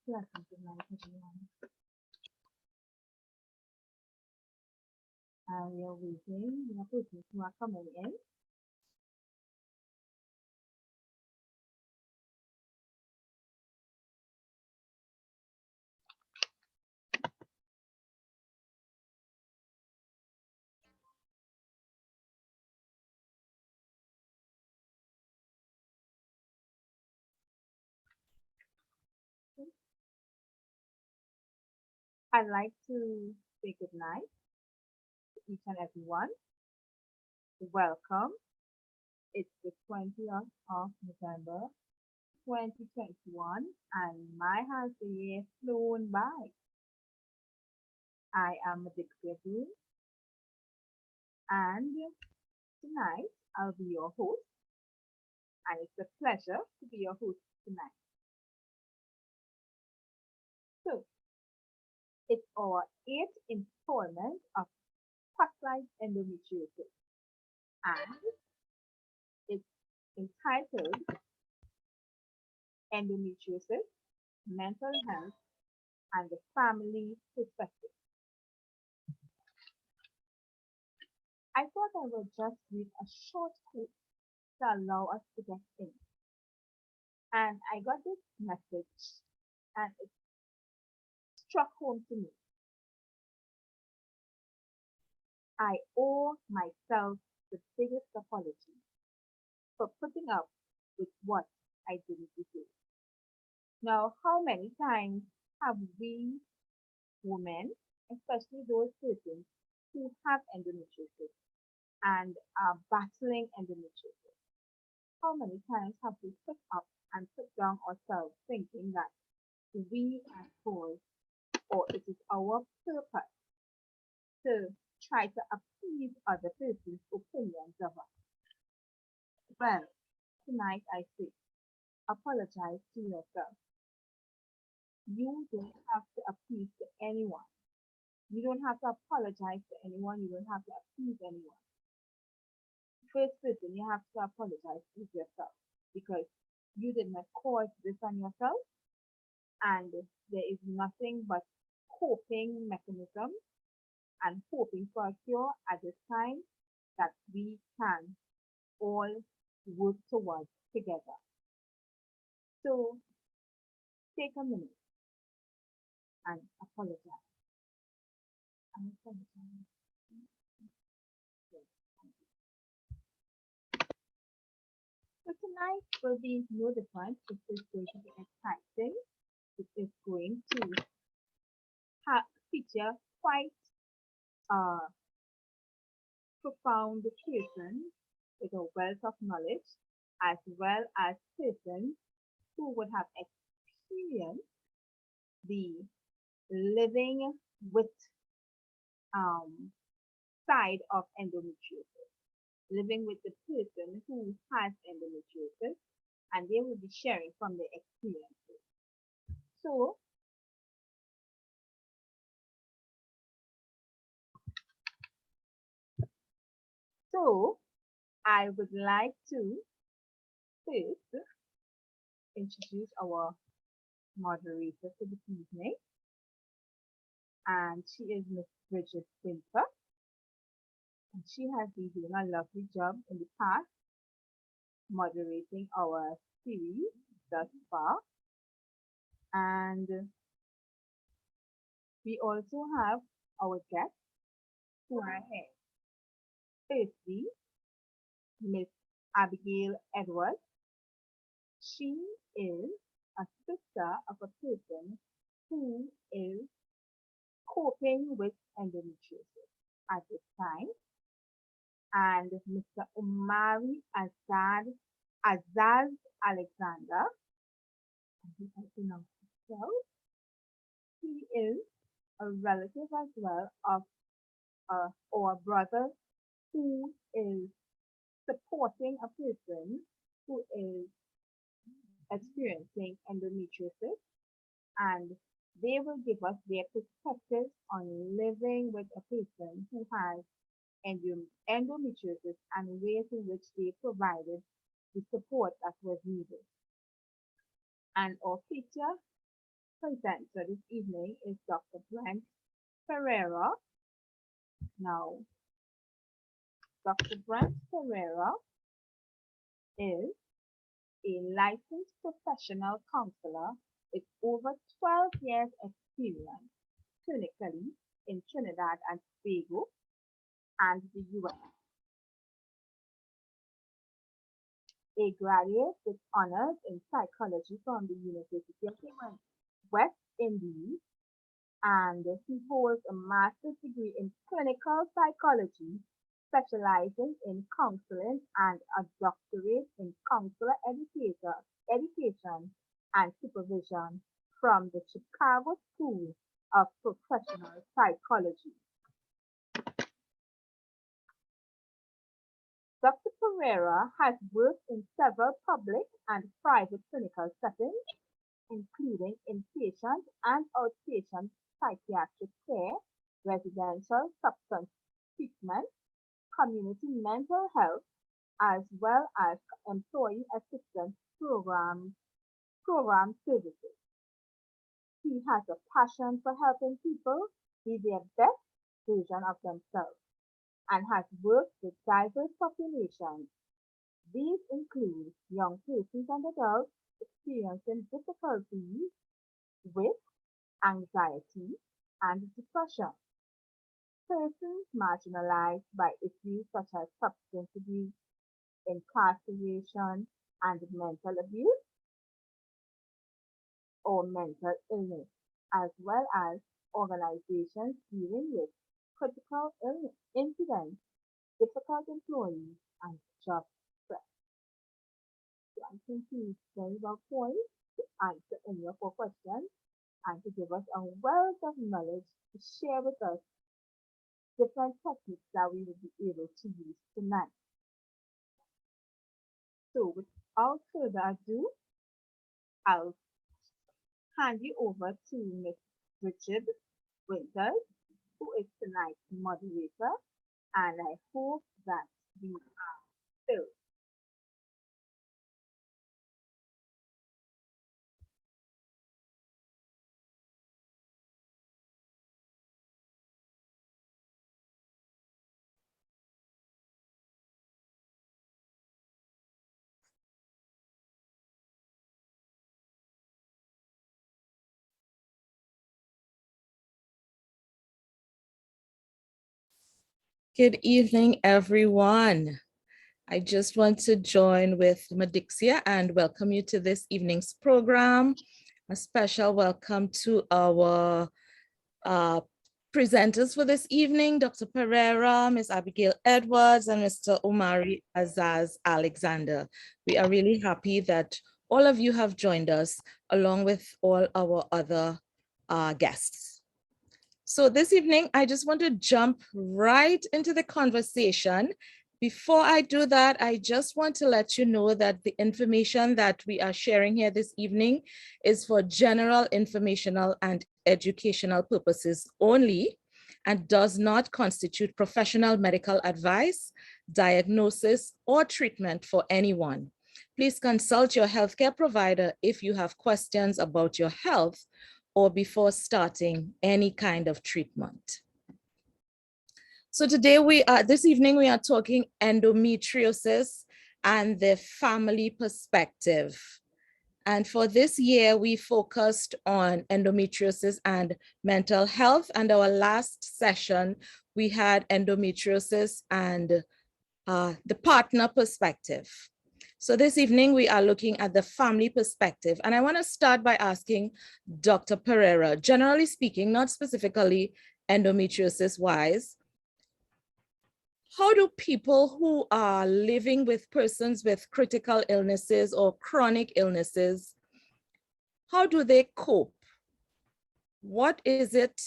Pleasant good night, everyone. We are waiting. We have persons who are coming in. I'd like to say good night to each and everyone. Welcome. It's the 20th of November, 2021, and my has the year flown by. I am Madixia Broomes, and tonight I'll be your host, and it's a pleasure to be your host tonight. So, it's our 8th installment of Spotlight Endometriosis, and it's entitled Endometriosis, Mental Health, and the Family Perspective. I thought I would just read a short quote to allow us to get in. And I got this message, and it struck home to me. I owe myself the biggest apology for putting up with what I didn't deserve. Now, how many times have we women, especially those persons who have endometriosis and are battling endometriosis, how many times have we put up and put down ourselves thinking that we are called or it is our purpose to try to appease other person's opinions of us? Well, tonight I say, apologize to yourself. You don't have to appease to anyone. You don't have to apologize to anyone. You don't have to appease anyone. First person you have to apologize is yourself because you did not cause this on yourself, and there is nothing but coping mechanism and hoping for a cure at this time that we can all work towards together. So take a minute and apologize. And apologize. So tonight will be no different. It is going to be exciting. It is going to feature quite a profound person with a wealth of knowledge, as well as persons who would have experienced the living with side of endometriosis, living with the person who has endometriosis, and they will be sharing from their experiences. So I would like to first introduce our moderator for this evening, and she is Miss Brigid Winter, and she has been doing a lovely job in the past moderating our series thus far. And we also have our guests who are here. Firstly, Miss Abigail Edwards. She is a sister of a person who is coping with endometriosis at this time. And Mr. Omari-Azaz Alexander, I think I pronounced it well. He is a relative as well of our brother who is supporting a person who is experiencing endometriosis, and they will give us their perspective on living with a person who has endometriosis and ways in which they provided the support that was needed. And our feature presenter this evening is Dr. Brent Pereira. Now, Dr. Brent Pereira is a licensed professional counselor with over 12 years experience clinically in Trinidad and Tobago and the US. A graduate with honors in psychology from the University of the West Indies, and he holds a master's degree in clinical psychology, specializing in counseling, and a doctorate in counselor education and supervision from the Chicago School of Professional Psychology. Dr. Pereira has worked in several public and private clinical settings, including inpatient and outpatient psychiatric care, residential substance treatment, community mental health, as well as employee assistance program services. He has a passion for helping people be their best version of themselves and has worked with diverse populations. These include young persons and adults experiencing difficulties with anxiety and depression, persons marginalized by issues such as substance abuse, incarceration, and mental abuse or mental illness, as well as organizations dealing with critical illness incidents, difficult employees, and job stress. So I think he's very well poised to answer any of our questions and to give us a wealth of knowledge to share with us different techniques that we will be able to use tonight. So without further ado, I'll hand you over to Miss Brigid Winter, who is tonight's moderator, and I hope that we are still. Good evening, everyone. I just want to join with Madixia and welcome you to this evening's program. A special welcome to our presenters for this evening, Dr. Pereira, Ms. Abigail Edwards, and Mr. Omari-Azaz Alexander. We are really happy that all of you have joined us along with all our other guests. So this evening, I just want to jump right into the conversation. Before I do that, I just want to let you know that the information that we are sharing here this evening is for general informational and educational purposes only and does not constitute professional medical advice, diagnosis, or treatment for anyone. Please consult your healthcare provider if you have questions about your health or before starting any kind of treatment. So today this evening we are talking endometriosis and the family perspective. And for this year, we focused on endometriosis and mental health. And our last session, we had endometriosis and the partner perspective. So this evening, we are looking at the family perspective. And I want to start by asking Dr. Pereira, generally speaking, not specifically endometriosis-wise, how do people who are living with persons with critical illnesses or chronic illnesses, how do they cope? What is it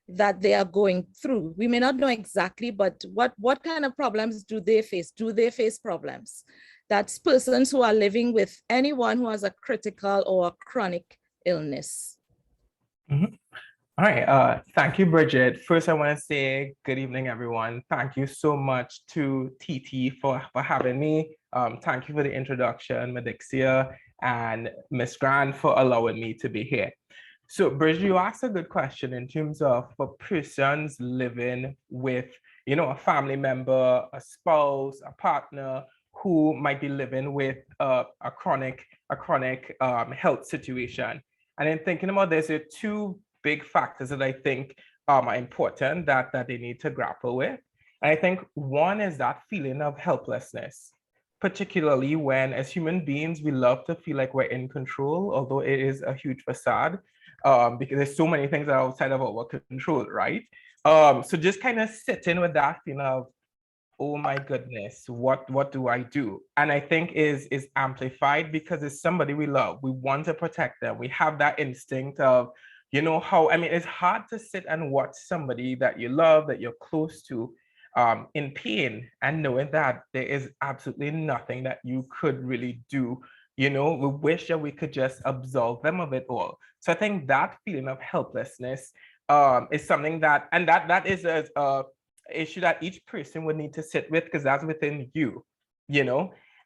that they are going through? We may not know exactly, but what kind of problems do they face? Do they face problems? That's persons who are living with anyone who has a critical or a chronic illness. Mm-hmm. All right, thank you, Brigid. First, I want to say good evening, everyone. Thank you so much to TT for having me. Thank you for the introduction, Madixia, and Ms. Grant for allowing me to be here. So, Bridget, you asked a good question in terms of for persons living with, a family member, a spouse, a partner who might be living with a chronic health situation. And in thinking about this, there are two big factors that I think are important that they need to grapple with. And I think one is that feeling of helplessness, particularly when, as human beings, we love to feel like we're in control, although it is a huge facade, because there's so many things that are outside of our control, right? So just kind of sitting with that feeling of, oh my goodness, what do I do? And I think is amplified because it's somebody we love. We want to protect them. We have that instinct of, it's hard to sit and watch somebody that you love, that you're close to, in pain, and knowing that there is absolutely nothing that you could really do. We wish that we could just absolve them of it all. So I think that feeling of helplessness is something that is a issue that each person would need to sit with, because that's within you.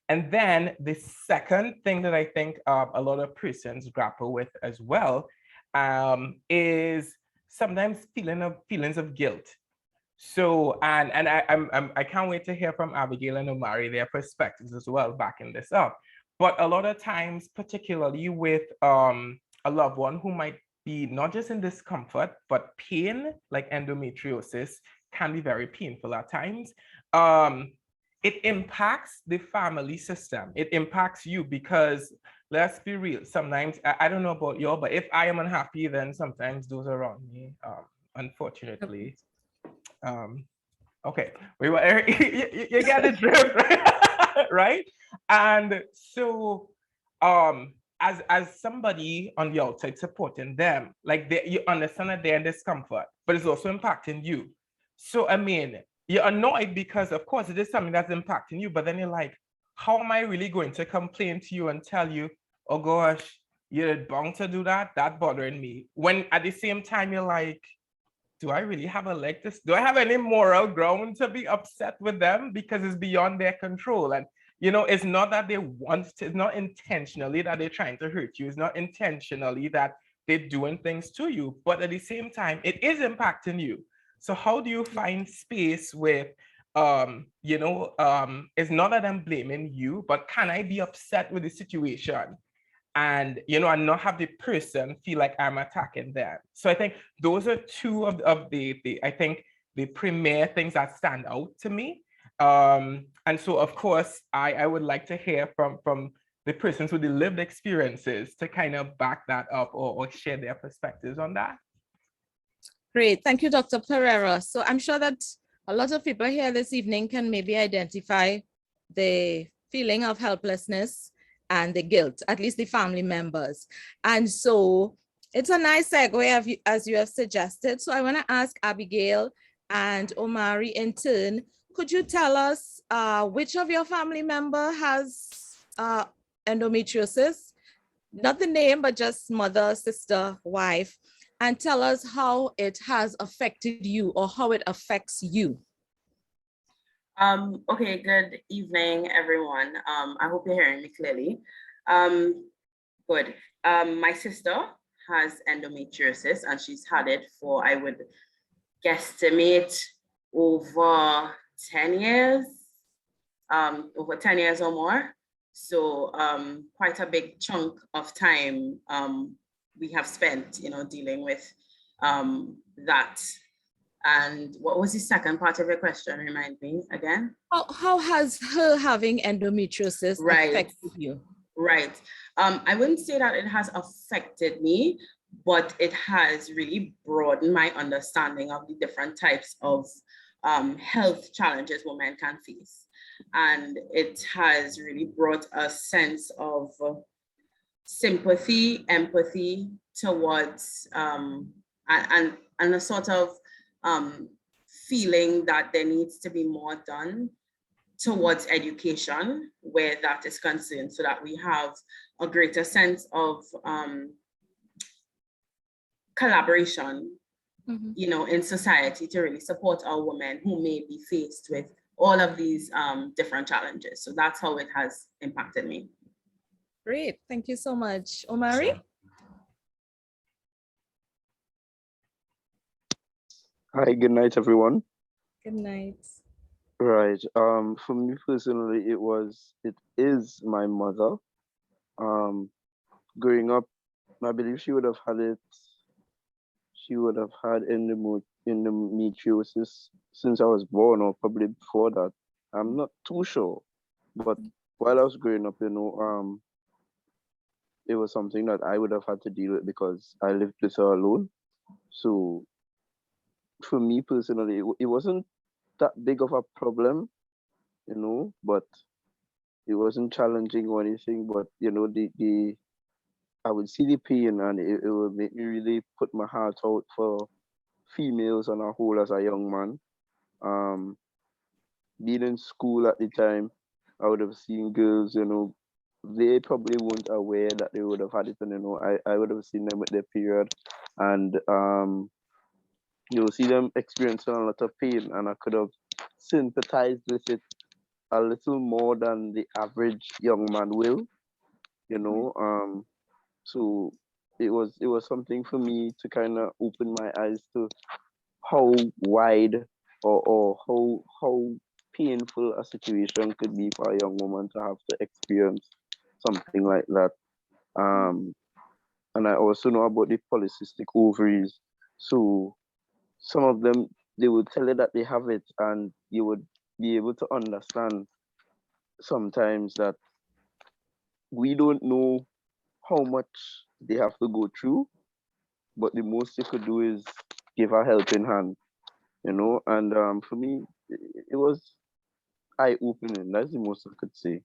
And then the second thing that I think a lot of persons grapple with as well is sometimes feelings of guilt. So, and I can't wait to hear from Abigail and Omari, their perspectives as well, backing this up. But a lot of times, particularly with a loved one who might be not just in discomfort, but pain, like endometriosis, can be very painful at times. It impacts the family system. It impacts you because, let's be real, sometimes, I don't know about you, but if I am unhappy, then sometimes those around me, unfortunately, okay, you get the drift, right? Right? And so, as somebody on the outside supporting them, like you understand that they're in discomfort, but it's also impacting you. So, you're annoyed because, of course, it is something that's impacting you, but then you're like, how am I really going to complain to you and tell you, oh gosh, you're bound to do that? That's bothering me. When at the same time, you're like, do I really have a leg to, do I have any moral ground to be upset with them because it's beyond their control? And, it's not that they want to, it's not intentionally that they're trying to hurt you. It's not intentionally that they're doing things to you, but at the same time, it is impacting you. So how do you find space with, it's not that I'm blaming you, but can I be upset with the situation? And and not have the person feel like I'm attacking them. So I think those are two of the I think the premier things that stand out to me. And so of course I would like to hear from the persons with the lived experiences to kind of back that up or share their perspectives on that. Great, thank you, Dr. Pereira. So I'm sure that a lot of people here this evening can maybe identify the feeling of helplessness and the guilt, at least the family members. And so it's a nice segue as you have suggested. So I want to ask Abigail and Omari in turn, could you tell us which of your family member has endometriosis? Not the name, but just mother, sister, wife, and tell us how it has affected you or how it affects you. Okay, good evening, everyone. I hope you're hearing me clearly. Good. My sister has endometriosis and she's had it for, I would guesstimate, over 10 years, over 10 years or more. So quite a big chunk of time we have spent, dealing with that. And what was the second part of your question? Remind me again. How has her having endometriosis affected you? Right. I wouldn't say that it has affected me, but it has really broadened my understanding of the different types of health challenges women can face. And it has really brought a sense of sympathy, empathy towards, and a sort of feeling that there needs to be more done towards education where that is concerned, so that we have a greater sense of collaboration, in society to really support our women who may be faced with all of these different challenges. So that's how it has impacted me. Great, thank you so much. Omari? Hi, good night, everyone. Good night. Right. For me personally, it is my mother. Um, Growing up, I believe she would have had it. She would have had endometriosis since I was born, or probably before that. I'm not too sure, but while I was growing up, it was something that I would have had to deal with because I lived with her alone. So for me personally, it wasn't that big of a problem, but it wasn't challenging or anything. But the I would see the pain, and it would make me really put my heart out for females on a whole as a young man. Um, Being in school at the time, I would have seen girls, they probably weren't aware that they would have had it, and I would have seen them with their period, and you'll see them experiencing a lot of pain, and I could have sympathized with it a little more than the average young man will, you know. So it was something for me to kind of open my eyes to how wide, or how painful a situation could be for a young woman to have to experience something like that. Um, and I also know about the polycystic ovaries. So some of them, they would tell you that they have it, and you would be able to understand sometimes that we don't know how much they have to go through, but the most you could do is give a helping hand, And for me, it was eye-opening. That's the most I could say.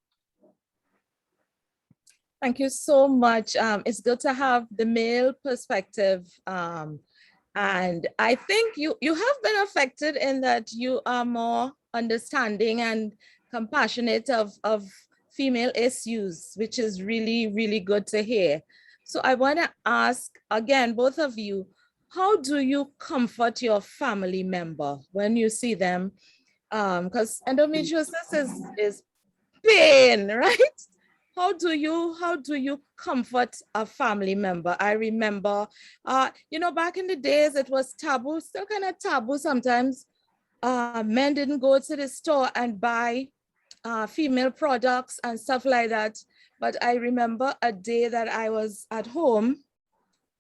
Thank you so much. It's good to have the male perspective. And I think you have been affected in that you are more understanding and compassionate of female issues, which is really, really good to hear. So I want to ask again, both of you, how do you comfort your family member when you see them? Because endometriosis is pain, right? How do you comfort a family member? I remember, back in the days, it was taboo, still kind of taboo sometimes. Men didn't go to the store and buy female products and stuff like that. But I remember a day that I was at home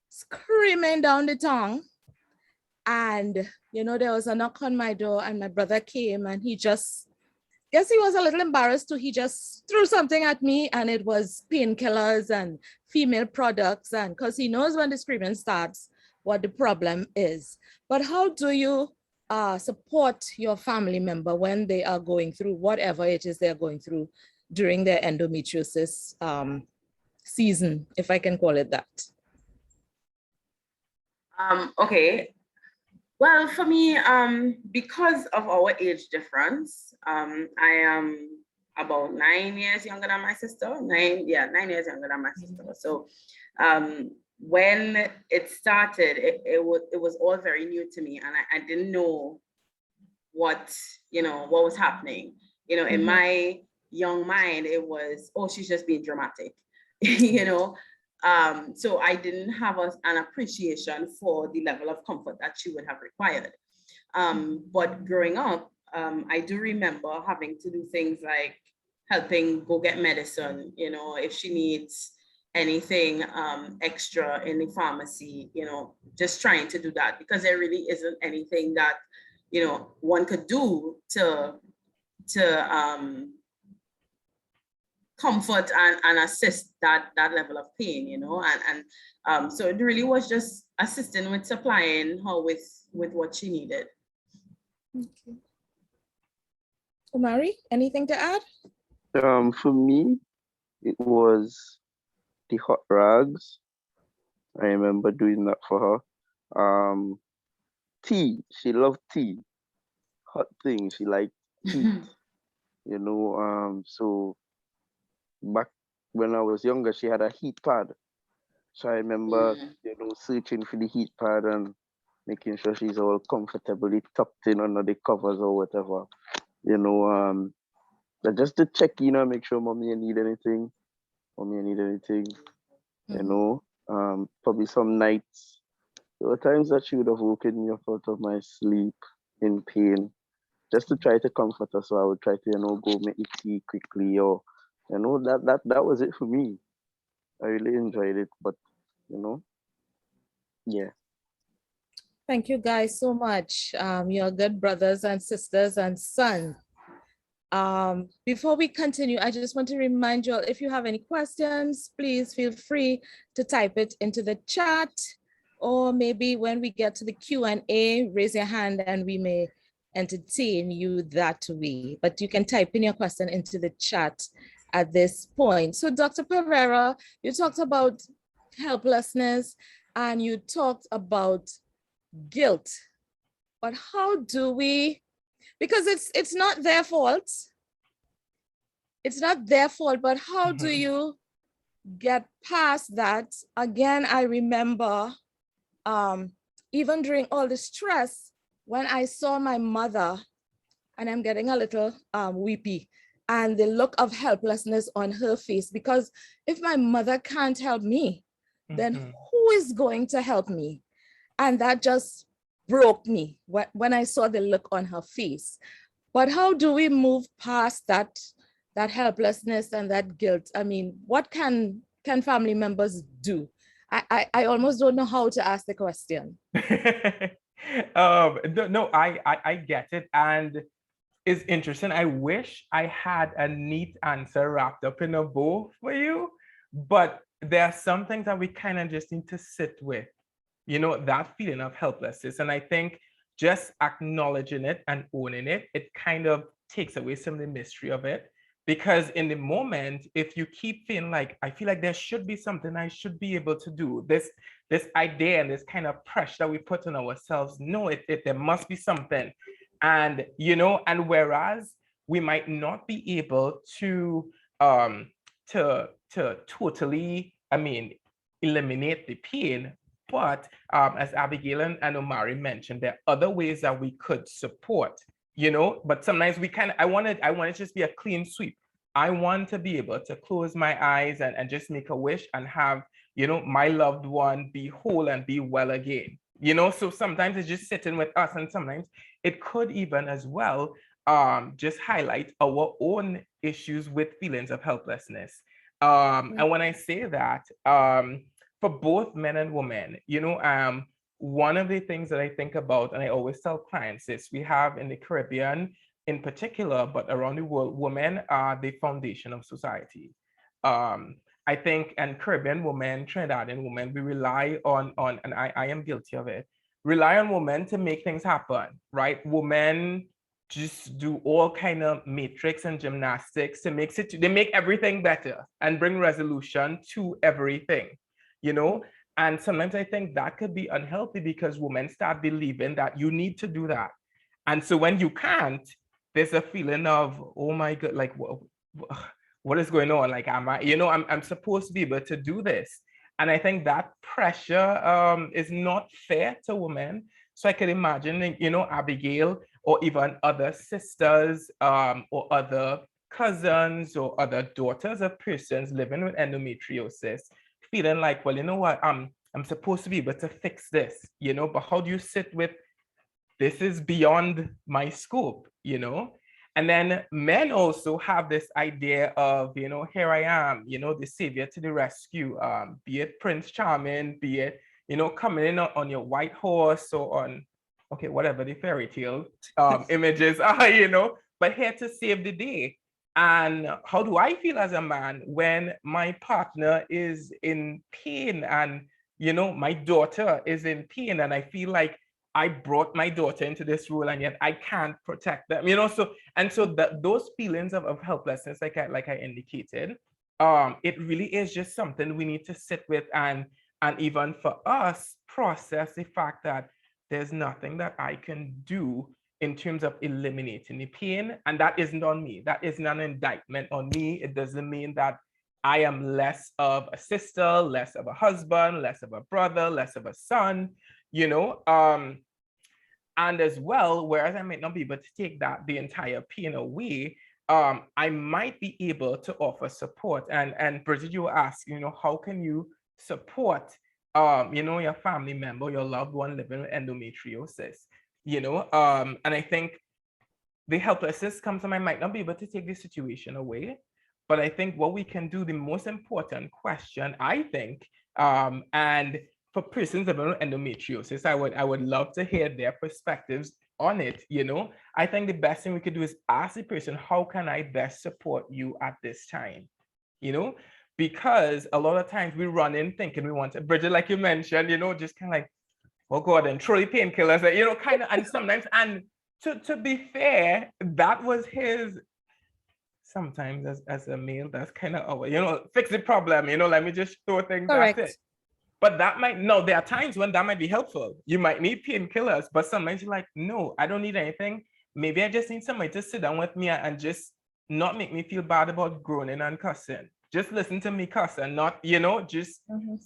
screaming down the tongue, and there was a knock on my door, and my brother came, and he just, guess he was a little embarrassed too. He just threw something at me, and it was painkillers and female products, and because he knows when the screaming starts, what the problem is. But how do you support your family member when they are going through whatever it is they're going through during their endometriosis season, if I can call it that? Okay. Well, for me, because of our age difference, I am about 9 years younger than my sister. 9 years younger than my sister. So when it started, it was all very new to me, and I didn't know what was happening. In my young mind, it was, oh, she's just being dramatic, So I didn't have an appreciation for the level of comfort that she would have required. But growing up, I do remember having to do things like helping go get medicine, if she needs anything extra in the pharmacy, just trying to do that, because there really isn't anything that, one could do to comfort and assist that level of pain, and so it really was just assisting with supplying her with what she needed. Okay. Omari, anything to add? For me, it was the hot rags. I remember doing that for her. Tea. She loved tea. Hot things. She liked heat. So back when I was younger, she had a heat pad. So I remember, searching for the heat pad and making sure she's all comfortably tucked in under the covers or whatever. Just to check in and make sure mommy I need anything. Probably some nights There were times that she would have woken me up out of my sleep in pain just to try to comfort her. So I would try to, go make the tea quickly, or, that was it for me. I really enjoyed it, but, yeah. Thank you guys so much. You're good brothers and sisters and sons. Before we continue, I just want to remind you all, if you have any questions, please feel free to type it into the chat, or maybe when we get to the Q&A, raise your hand and we may entertain you that way. But you can type in your question into the chat at this point. So Dr. Pereira, you talked about helplessness and you talked about guilt, but how do we, because it's not their fault. It's not their fault, but how do you get past that? Again, I remember even during all the stress, when I saw my mother, and I'm getting a little weepy, and the look of helplessness on her face, because if my mother can't help me, then who is going to help me? And that just broke me when I saw the look on her face. But how do we move past that helplessness and that guilt? I mean, what can family members do? I almost don't know how to ask the question. No, I get it. And it's interesting. I wish I had a neat answer wrapped up in a bow for you, but there are some things that we kind of just need to sit with, that feeling of helplessness. And I think just acknowledging it and owning it, it kind of takes away some of the mystery of it. Because in the moment, if you keep feeling like, I feel like there should be something I should be able to do, this idea and this kind of pressure that we put on ourselves, no, there must be something. And, and whereas we might not be able to totally, eliminate the pain, but as Abigail and Omari mentioned, there are other ways that we could support, but sometimes I want to just be a clean sweep. I want to be able to close my eyes and just make a wish and have, my loved one be whole and be well again. So sometimes it's just sitting with us, and sometimes it could even as well just highlight our own issues with feelings of helplessness. And when I say that, for both men and women, one of the things that I think about, and I always tell clients, is we have in the Caribbean in particular, but around the world, women are the foundation of society. I think, and Caribbean women, Trinidadian women, we rely on, and I am guilty of it, rely on women to make things happen, right? Women just do all kind of matrix and gymnastics to they make everything better and bring resolution to everything, And sometimes I think that could be unhealthy because women start believing that you need to do that. And so when you can't, there's a feeling of, oh my God, like, what is going on? Like, I'm supposed to be able to do this. And I think that pressure is not fair to women. So I could imagine, Abigail or even other sisters or other cousins or other daughters of persons living with endometriosis feeling like, well, you know what, I'm supposed to be able to fix this, but how do you sit with, this is beyond my scope, And then men also have this idea of, here I am, the savior to the rescue, be it Prince Charming, be it, coming in on your white horse or on, okay, whatever the fairy tale images are, but here to save the day. And how do I feel as a man when my partner is in pain and, my daughter is in pain, and I feel like I brought my daughter into this role and yet I can't protect them, so those feelings of helplessness, like I indicated, it really is just something we need to sit with and even for us process the fact that there's nothing that I can do in terms of eliminating the pain, and that isn't on me. That isn't an indictment on me. It doesn't mean that I am less of a sister, less of a husband, less of a brother, less of a son, and as well, whereas I might not be able to take the entire pain away, I might be able to offer support. And Brigid, you were asking, how can you support your family member, your loved one living with endometriosis, and I think the helplessness comes to mind, might not be able to take the situation away, but I think what we can do, the most important question, I think, and for persons living with endometriosis, I would love to hear their perspectives on it. I think the best thing we could do is ask the person, how can I best support you at this time? Because a lot of times we run in thinking we want to, Brigid, like you mentioned, just kind of like, oh God, and throw the painkillers, kind of, and sometimes, and to be fair, that was his, sometimes as a male, that's kind of our, fix the problem, let me just throw things at it. But that might, no, there are times when that might be helpful. You might need painkillers, but sometimes you're like, no, I don't need anything. Maybe I just need somebody to sit down with me and just not make me feel bad about groaning and cussing. Just listen to me cuss and not, just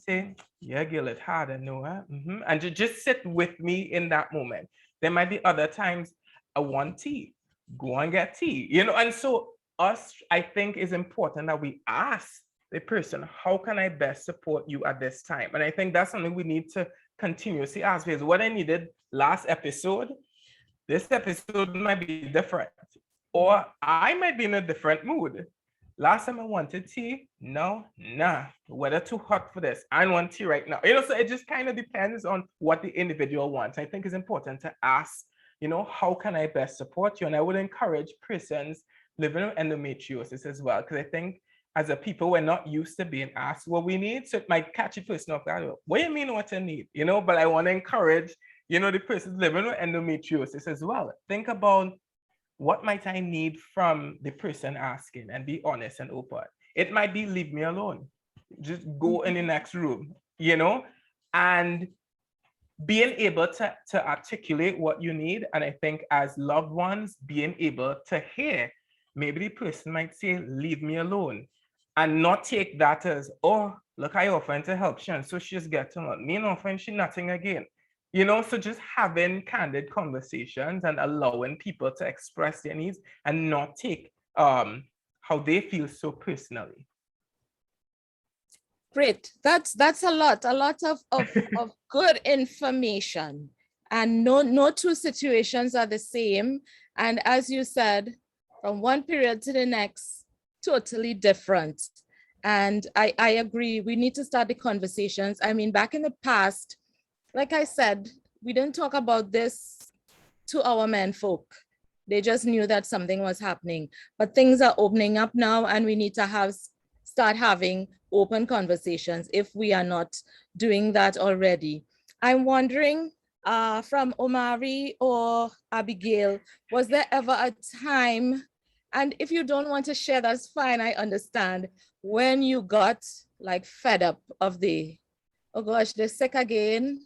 say, yeah, Gil, it's hard, I know, and just sit with me in that moment. There might be other times I want tea, go and get tea, and so I think is important that we ask the person, how can I best support you at this time? And I think that's something we need to continuously ask, because what I needed last episode, this episode might be different, or I might be in a different mood. Last time I wanted tea, no, nah, weather too hot for this. I don't want tea right now. So it just kind of depends on what the individual wants. I think it's important to ask, how can I best support you? And I would encourage persons living with endometriosis as well, because I think as a people, we're not used to being asked what we need. So it might catch a person off guard. What do you mean what you need? But I want to encourage, the person living with endometriosis as well. Think about, what might I need from the person asking, and be honest and open. It might be, leave me alone. Just go in the next room, and being able to articulate what you need. And I think as loved ones, being able to hear, maybe the person might say, leave me alone, and not take that as, oh, look, I offered to help Shan, so she's getting on me, and offering she nothing again. So just having candid conversations and allowing people to express their needs and not take how they feel so personally. Great. That's a lot of good information. And no two situations are the same. And as you said, from one period to the next, totally different. And I agree, we need to start the conversations. I mean, back in the past, like I said, we didn't talk about this to our men folk. They just knew that something was happening. But things are opening up now, and we need to start having open conversations if we are not doing that already. I'm wondering, from Omari or Abigail, was there ever a time, and if you don't want to share, that's fine, I understand, when you got like fed up of oh gosh, they're sick again,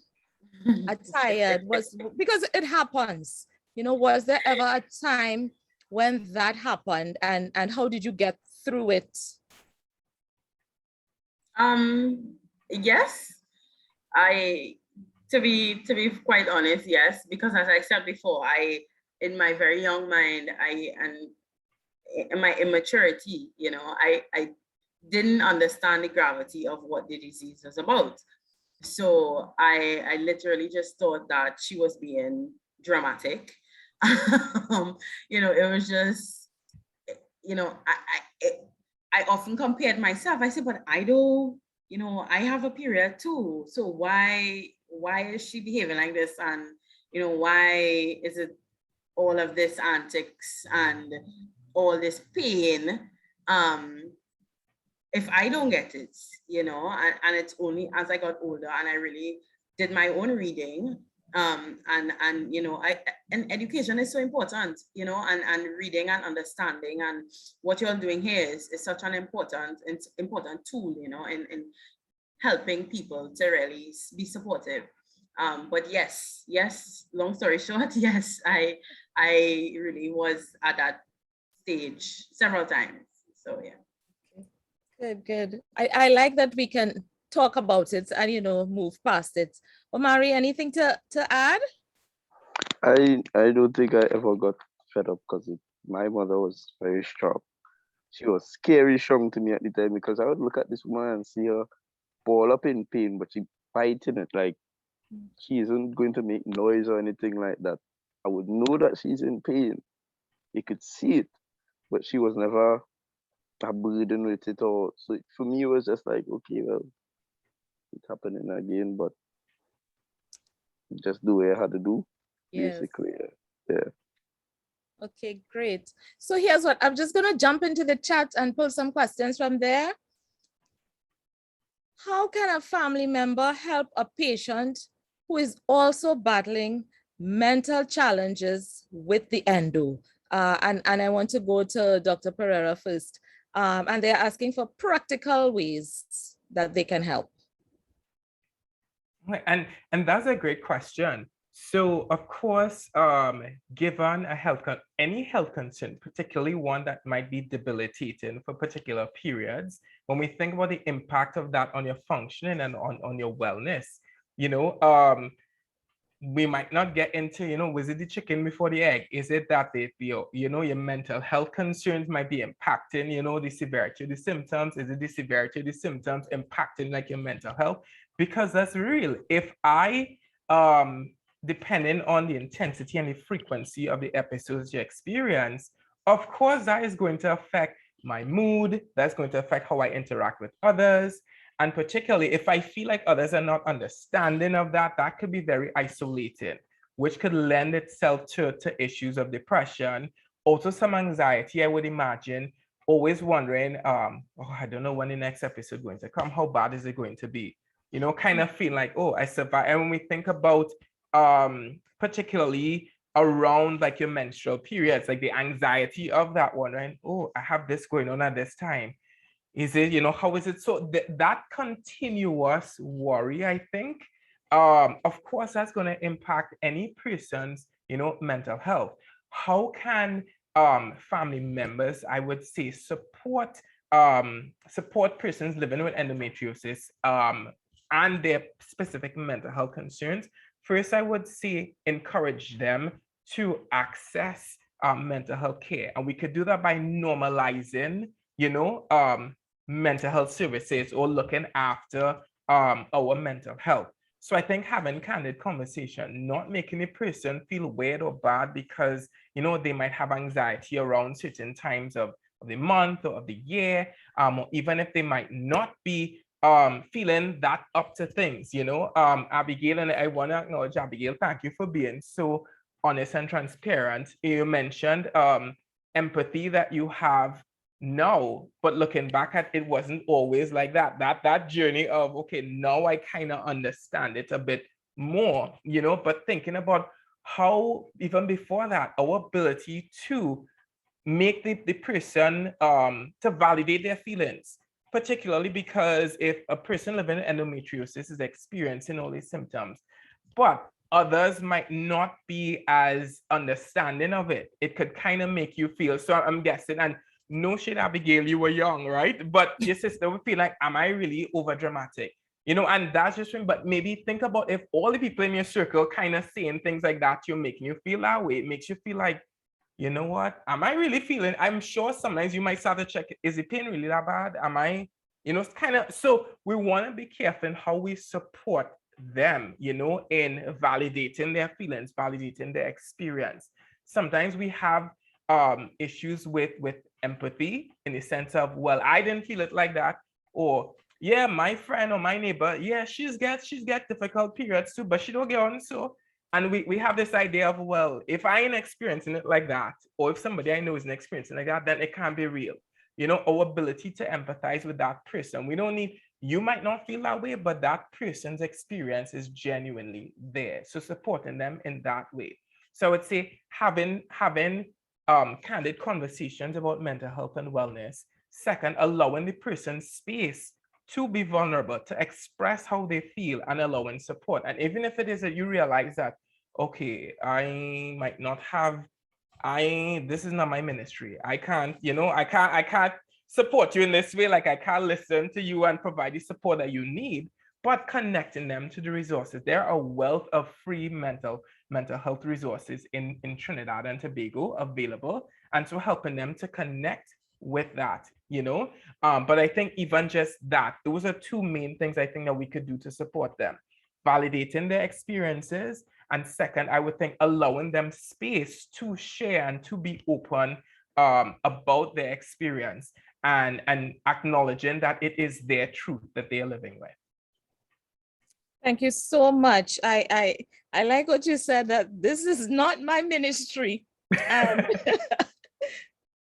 I'm tired, because it happens, was there ever a time when that happened, and how did you get through it? Yes, to be quite honest, yes, because as I said before, in my very young mind, and in my immaturity, I didn't understand the gravity of what the disease was about. So I literally just thought that she was being dramatic. It was just, I often compared myself. I said, but I don't, I have a period too. So why is she behaving like this? And, why is it all of this antics and all this pain? If I don't get it, and it's only as I got older and I really did my own reading, and education is so important, and reading and understanding, and what you're doing here is such an important tool, in helping people to really be supportive. But yes, long story short, yes, I really was at that stage several times. So yeah. Good. I like that we can talk about it and, move past it. Omari, anything to add? I don't think I ever got fed up because my mother was very strong. She was scary strong to me at the time, because I would look at this woman and see her ball up in pain, but she fighting it. Like, she isn't going to make noise or anything like that. I would know that she's in pain. You could see it, but she was never a burden with it. Or so for me, it was just like, okay, well, it's happening again, but just do what I had to do, Yes. basically. Yeah. Okay, great. So here's what, I'm just gonna jump into the chat and pull some questions from there. How can a family member help a patient who is also battling mental challenges with the endo? And I want to go to Dr. Pereira first. And they're asking for practical ways that they can help. And that's a great question. So of course, given any health concern, particularly one that might be debilitating for particular periods, when we think about the impact of that on your functioning and on your wellness, we might not get into, was it the chicken before the egg? Is it that your mental health concerns might be impacting, the severity of the symptoms? Is it the severity of the symptoms impacting like your mental health? Because that's real. If I, depending on the intensity and the frequency of the episodes you experience, of course, that is going to affect my mood. That's going to affect how I interact with others. And particularly if I feel like others are not understanding of that, that could be very isolating, which could lend itself to issues of depression, also some anxiety, I would imagine, always wondering, I don't know when the next episode is going to come, how bad is it going to be? Kind of feel like, oh, I survived. And when we think about particularly around like your menstrual periods, like the anxiety of that, wondering, oh, I have this going on at this time. Is it, how is it? So that continuous worry, I think, of course, that's going to impact any person's, mental health. How can family members, I would say, support persons living with endometriosis and their specific mental health concerns? First, I would say encourage them to access mental health care. And we could do that by normalizing, mental health services or looking after our mental health. So I think having candid conversation, not making a person feel weird or bad because, they might have anxiety around certain times of the month or of the year, or even if they might not be feeling that up to things, Abigail, and I want to acknowledge Abigail, thank you for being so honest and transparent. You mentioned empathy that you have now, but looking back at it wasn't always like that. That journey of, okay, now I kind of understand it a bit more, but thinking about how even before that, our ability to make the person to validate their feelings, particularly because if a person living in endometriosis is experiencing all these symptoms, but others might not be as understanding of it, it could kind of make you feel, so I'm guessing, and no shit, Abigail, you were young, right? But your sister would feel like, am I really over dramatic? And that's just, but maybe think about if all the people in your circle kind of saying things like that, you're making you feel that way. It makes you feel like, you know what? Am I really feeling? I'm sure sometimes you might start to check, is the pain really that bad? Am I, it's kind of, so we want to be careful in how we support them, in validating their feelings, validating their experience. Sometimes we have issues with empathy in the sense of, well, I didn't feel it like that, or yeah, my friend or my neighbor, yeah, she's got difficult periods too, but she don't get on. So, and we have this idea of, well, if I ain't experiencing it like that, or if somebody I know isn't experiencing like that, then it can't be real. Our ability to empathize with that person. We don't need, you might not feel that way, but that person's experience is genuinely there. So supporting them in that way. So I would say having candid conversations about mental health and wellness. Second, allowing the person space to be vulnerable, to express how they feel, and allowing support. And even if it is that you realize that, okay, I might not have, this is not my ministry. I can't, I can't support you in this way. Like I can't listen to you and provide the support that you need, but connecting them to the resources. There are a wealth of free mental health resources in Trinidad and Tobago available. And so helping them to connect with that, But I think even just that, those are two main things I think that we could do to support them. Validating their experiences, and second, I would think allowing them space to share and to be open about their experience, and acknowledging that it is their truth that they are living with. Thank you so much. I like what you said, that this is not my ministry. And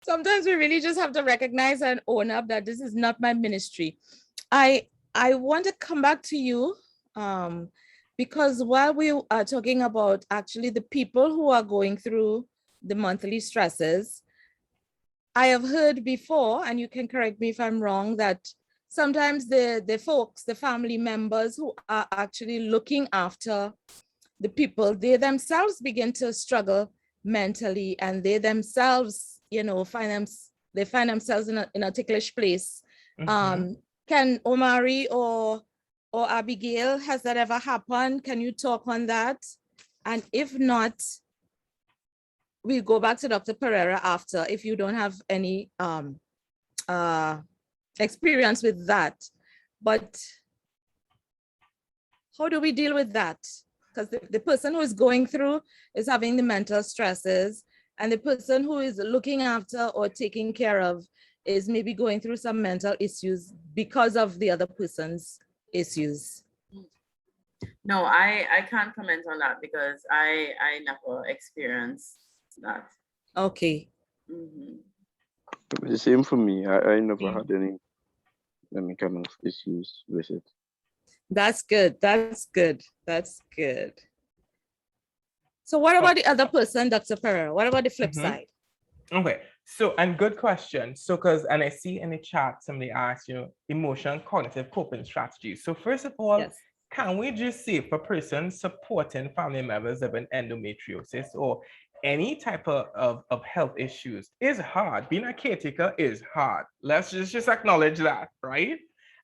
sometimes we really just have to recognize and own up that this is not my ministry. I want to come back to you because while we are talking about actually the people who are going through the monthly stresses, I have heard before, and you can correct me if I'm wrong, that sometimes the folks, the family members who are actually looking after the people, they themselves begin to struggle mentally, and they themselves, find themselves in a ticklish place. Can Omari or Abigail, has that ever happened? Can you talk on that? And if not, we'll go back to Dr. Pereira after, if you don't have any experience with that. But how do we deal with that? Because the person who is going through is having the mental stresses, and the person who is looking after or taking care of is maybe going through some mental issues because of the other person's issues. No, I can't comment on that because I never experienced that. Okay. The same for me. I never had any kind of issues with it. That's good. That's good. That's good. So what about the other person, Dr. Pereira? What about the flip side? Okay, so, and good question. So, and I see in the chat, somebody asked, emotional and cognitive coping strategies. So first of all, Yes. Can we just say for persons supporting family members of an endometriosis or any type of health issues is hard. Being a caretaker is hard. Let's just acknowledge that, right?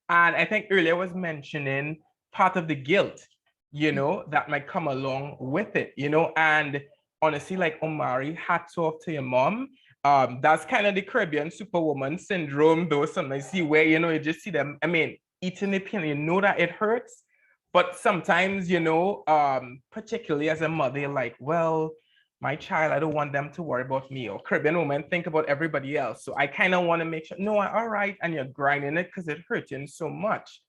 And I think earlier I was mentioning part of the guilt, that might come along with it, and honestly, like Omari, hats off to your mom. That's kind of the Caribbean superwoman syndrome, though sometimes see where, you just see them, eating the pain, that it hurts. But sometimes, particularly as a mother, you're like, well, my child, I don't want them to worry about me, or Caribbean women think about everybody else. So I kind of want to make sure, no, all right. And you're grinding it because it's hurting so much,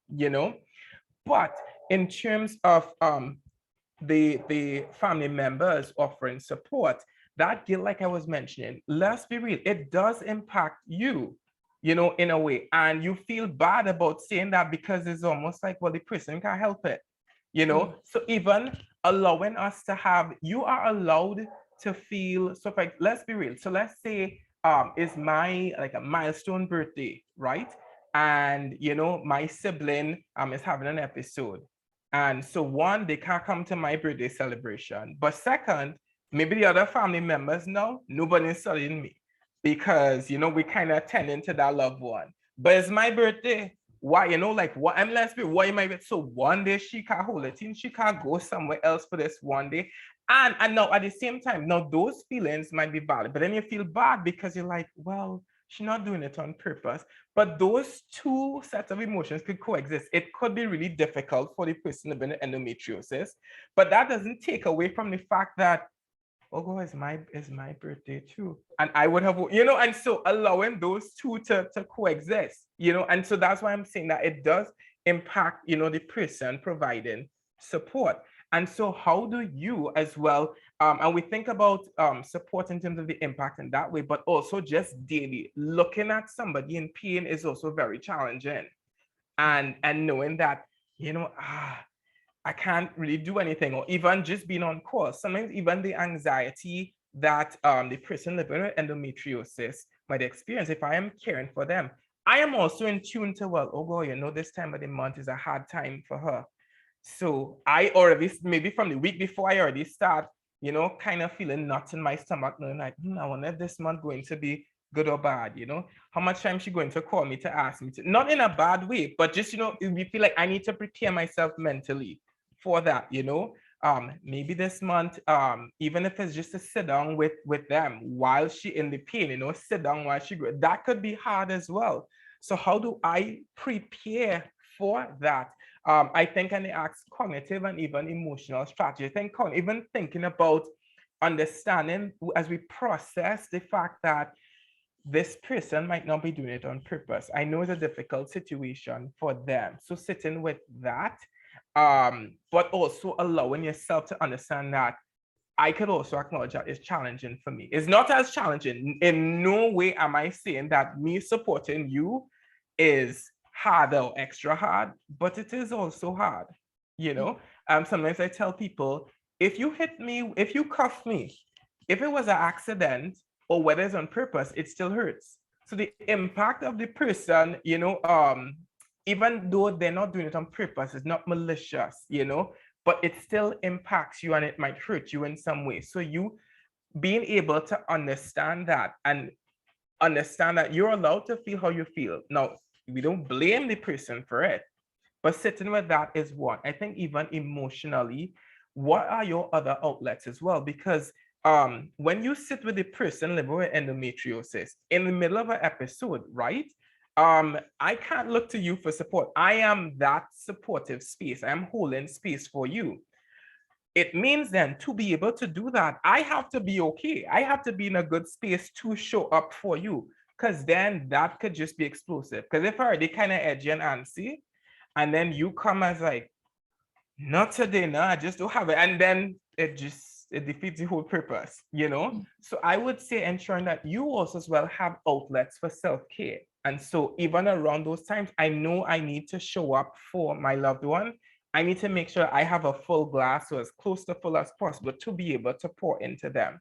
But in terms of the family members offering support, that guilt, like I was mentioning, let's be real, it does impact you, in a way. And you feel bad about saying that because it's almost like, well, the person can't help it, So even allowing us to have, you are allowed to feel, so like, let's be real. So let's say it's my, like a milestone birthday, right? And, my sibling is having an episode. And so one, they can't come to my birthday celebration. But second, maybe the other family members know nobody's studying me because, we kind of tending to that loved one. But it's my birthday. Why, like what? I'm let's be why am I so one day she can't hold it in, she can't go somewhere else for this one day. And now at the same time, now those feelings might be valid, but then you feel bad because you're like, well, she's not doing it on purpose. But those two sets of emotions could coexist. It could be really difficult for the person living with endometriosis, but that doesn't take away from the fact that, oh God, it's my birthday too. And I would have, and so allowing those two to coexist, and so that's why I'm saying that it does impact, the person providing support. And so how do you as well, and we think about support in terms of the impact in that way, but also just daily looking at somebody in pain is also very challenging. And knowing that, I can't really do anything, or even just being on call. Sometimes even the anxiety that the person living with endometriosis might experience, if I am caring for them, I am also in tune to, well, oh God, this time of the month is a hard time for her. So I already, maybe from the week before, I already start, kind of feeling knots in my stomach, knowing like, I wonder if this month going to be good or bad, how much time she going to call me to ask me to, not in a bad way, but just, we feel like I need to prepare myself mentally for that, maybe this month, even if it's just to sit down with them while she in the pain, you know, sit down while she grows, that could be hard as well. So how do I prepare for that? I think and it asks cognitive and even emotional strategy. I think even thinking about understanding as we process the fact that this person might not be doing it on purpose. I know it's a difficult situation for them. So sitting with that, but also allowing yourself to understand that I could also acknowledge that it's challenging for me. It's not as challenging. In no way am I saying that me supporting you is hard or extra hard, but it is also hard. You know, sometimes I tell people, if you hit me, if you cuff me, if it was an accident or whether it's on purpose, it still hurts. So the impact of the person, you know, even though they're not doing it on purpose, it's not malicious, you know, but it still impacts you and it might hurt you in some way. So you being able to understand that and understand that you're allowed to feel how you feel. Now, we don't blame the person for it, but sitting with that is one. I think even emotionally, what are your other outlets as well? Because when you sit with the person living with endometriosis in the middle of an episode, right? I can't look to you for support. I am that supportive space. I'm holding space for you. It means then to be able to do that, I have to be okay. I have to be in a good space to show up for you, because then that could just be explosive. Because if I already kind of edgy and antsy, and then you come as like, not today, no, I just don't have it. And then it defeats the whole purpose, you know? So I would say ensuring that you also as well have outlets for self-care. And so even around those times, I know I need to show up for my loved one. I need to make sure I have a full glass or as close to full as possible to be able to pour into them,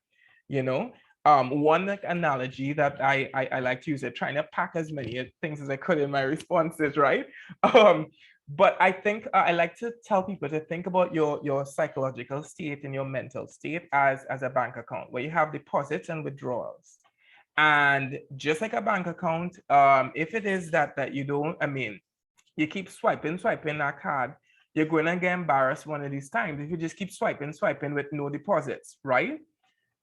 you know? One like analogy that I like to use it, trying to pack as many things as I could in my responses, right? But I think I like to tell people to think about your psychological state and your mental state as a bank account where you have deposits and withdrawals. And just like a bank account, if it is that you don't, I mean, you keep swiping that card, you're going to get embarrassed one of these times if you just keep swiping with no deposits, right?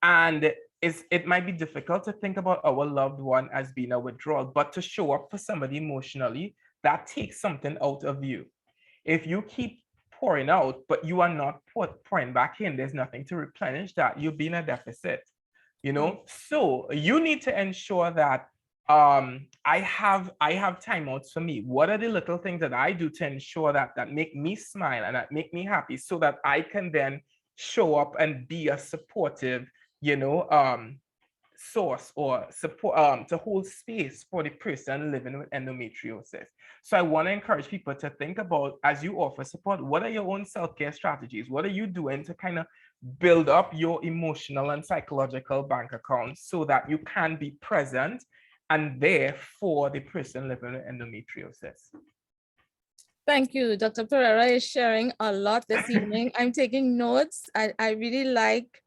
And it might be difficult to think about our loved one as being a withdrawal, but to show up for somebody emotionally, that takes something out of you. If you keep pouring out, but you are not pouring back in, there's nothing to replenish that, you'll be in a deficit, you know? So you need to ensure that I have timeouts for me. What are the little things that I do to ensure that make me smile and that make me happy so that I can then show up and be a supportive, you know, source or support to hold space for the person living with endometriosis. So I want to encourage people to think about, as you offer support, what are your own self-care strategies? What are you doing to kind of build up your emotional and psychological bank account so that you can be present and there for the person living with endometriosis? Thank you. Dr. Pereira is sharing a lot this evening. I'm taking notes. I really like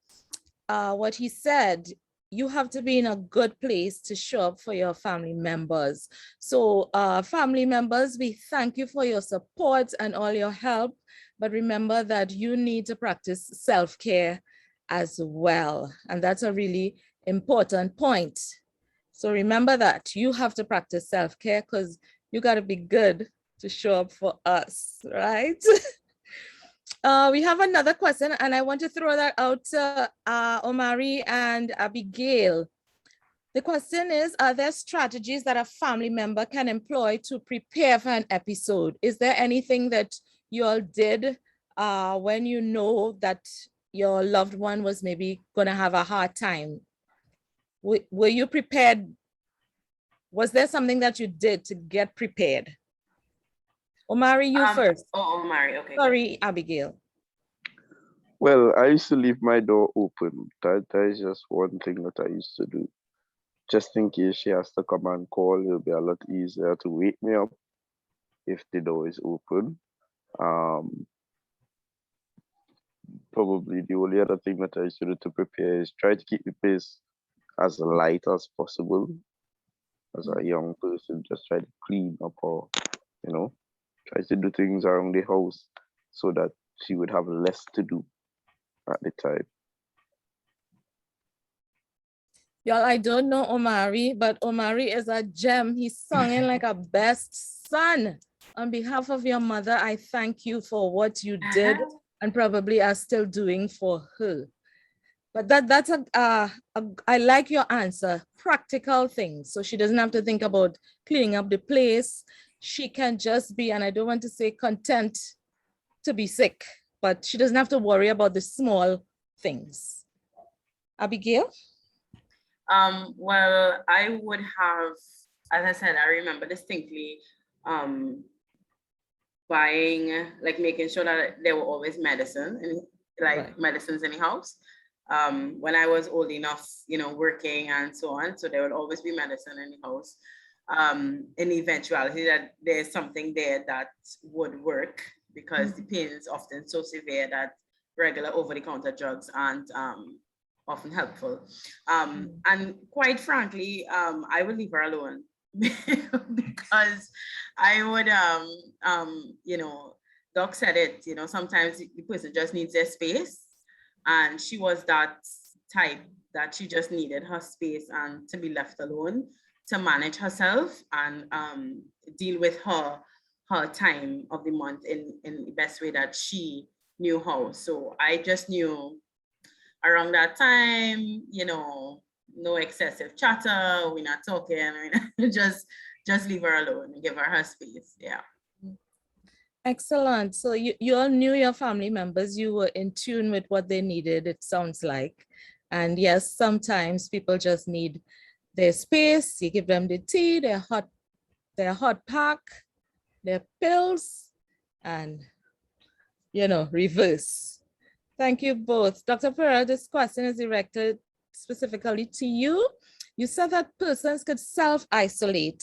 what he said. You have to be in a good place to show up for your family members. So family members, we thank you for your support and all your help, but remember that you need to practice self-care as well. And that's a really important point. So remember that you have to practice self-care because you got to be good to show up for us, right? We have another question, and I want to throw that out to Omari and Abigail. The question is, are there strategies that a family member can employ to prepare for an episode? Is there anything that you all did when you know that your loved one was maybe going to have a hard time? Were you prepared? Was there something that you did to get prepared? Omari, you first. Oh, Omari, okay. Sorry, Abigail. Well, I used to leave my door open. That is just one thing that I used to do. Just in case she has to come and call, it'll be a lot easier to wake me up if the door is open. Probably the only other thing that I used to do to prepare is try to keep the place as light as possible. As a young person, just try to clean up or, you know, try to do things around the house so that she would have less to do at the time. Y'all, I don't know Omari, but Omari is a gem. He's singing like a best son. On behalf of your mother, I thank you for what you did and probably are still doing for her. But that's I like your answer, practical things. So she doesn't have to think about cleaning up the place. She can just be, and I don't want to say content to be sick, but she doesn't have to worry about the small things. Abigail? Well, I would have, as I said, I remember distinctly buying, like making sure that there were always medicine and medicines in the house. When I was old enough, you know, working and so on, so there would always be medicine in the house. In the eventuality that there's something there that would work, because the pain is often so severe that regular over-the-counter drugs aren't often helpful. And quite frankly, I would leave her alone because I would, you know, Doc said it, you know, sometimes the person just needs their space. And she was that type that she just needed her space and to be left alone to manage herself and deal with her time of the month in the best way that she knew how. So I just knew around that time, you know, no excessive chatter, we're not talking, just leave her alone and give her space. Yeah. Excellent. So you all knew your family members, you were in tune with what they needed, it sounds like. And yes, sometimes people just need their space. You give them the tea, their hot pack, their pills, and, you know, reverse. Thank you both. Dr. Pereira, this question is directed specifically to you. You said that persons could self-isolate,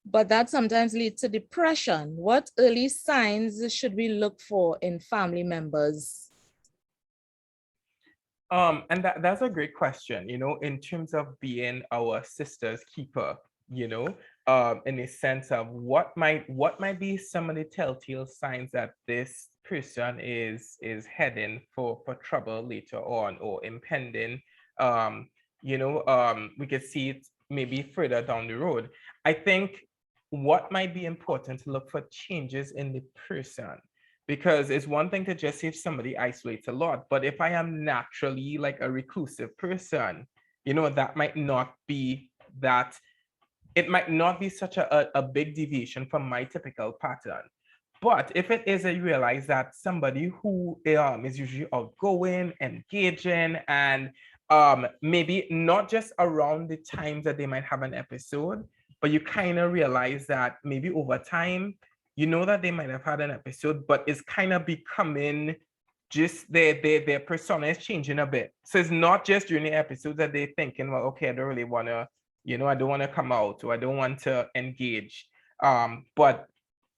but that sometimes leads to depression. What early signs should we look for in family members? And that's a great question, you know, in terms of being our sister's keeper, you know, in the sense of what might be some of the telltale signs that this person is heading for trouble later on or impending. You know, we could see it maybe further down the road. I think what might be important to look for changes in the person, because it's one thing to just say if somebody isolates a lot, but if I am naturally like a reclusive person, you know, that might not be that, it might not be such a big deviation from my typical pattern. But if it is, I realize that somebody who is usually outgoing, engaging, and maybe not just around the times that they might have an episode, but you kind of realize that maybe over time, you know that they might have had an episode, but it's kind of becoming just their persona is changing a bit. So it's not just during the episodes that they're thinking, well, okay, I don't really want to, you know, I don't want to come out or I don't want to engage. But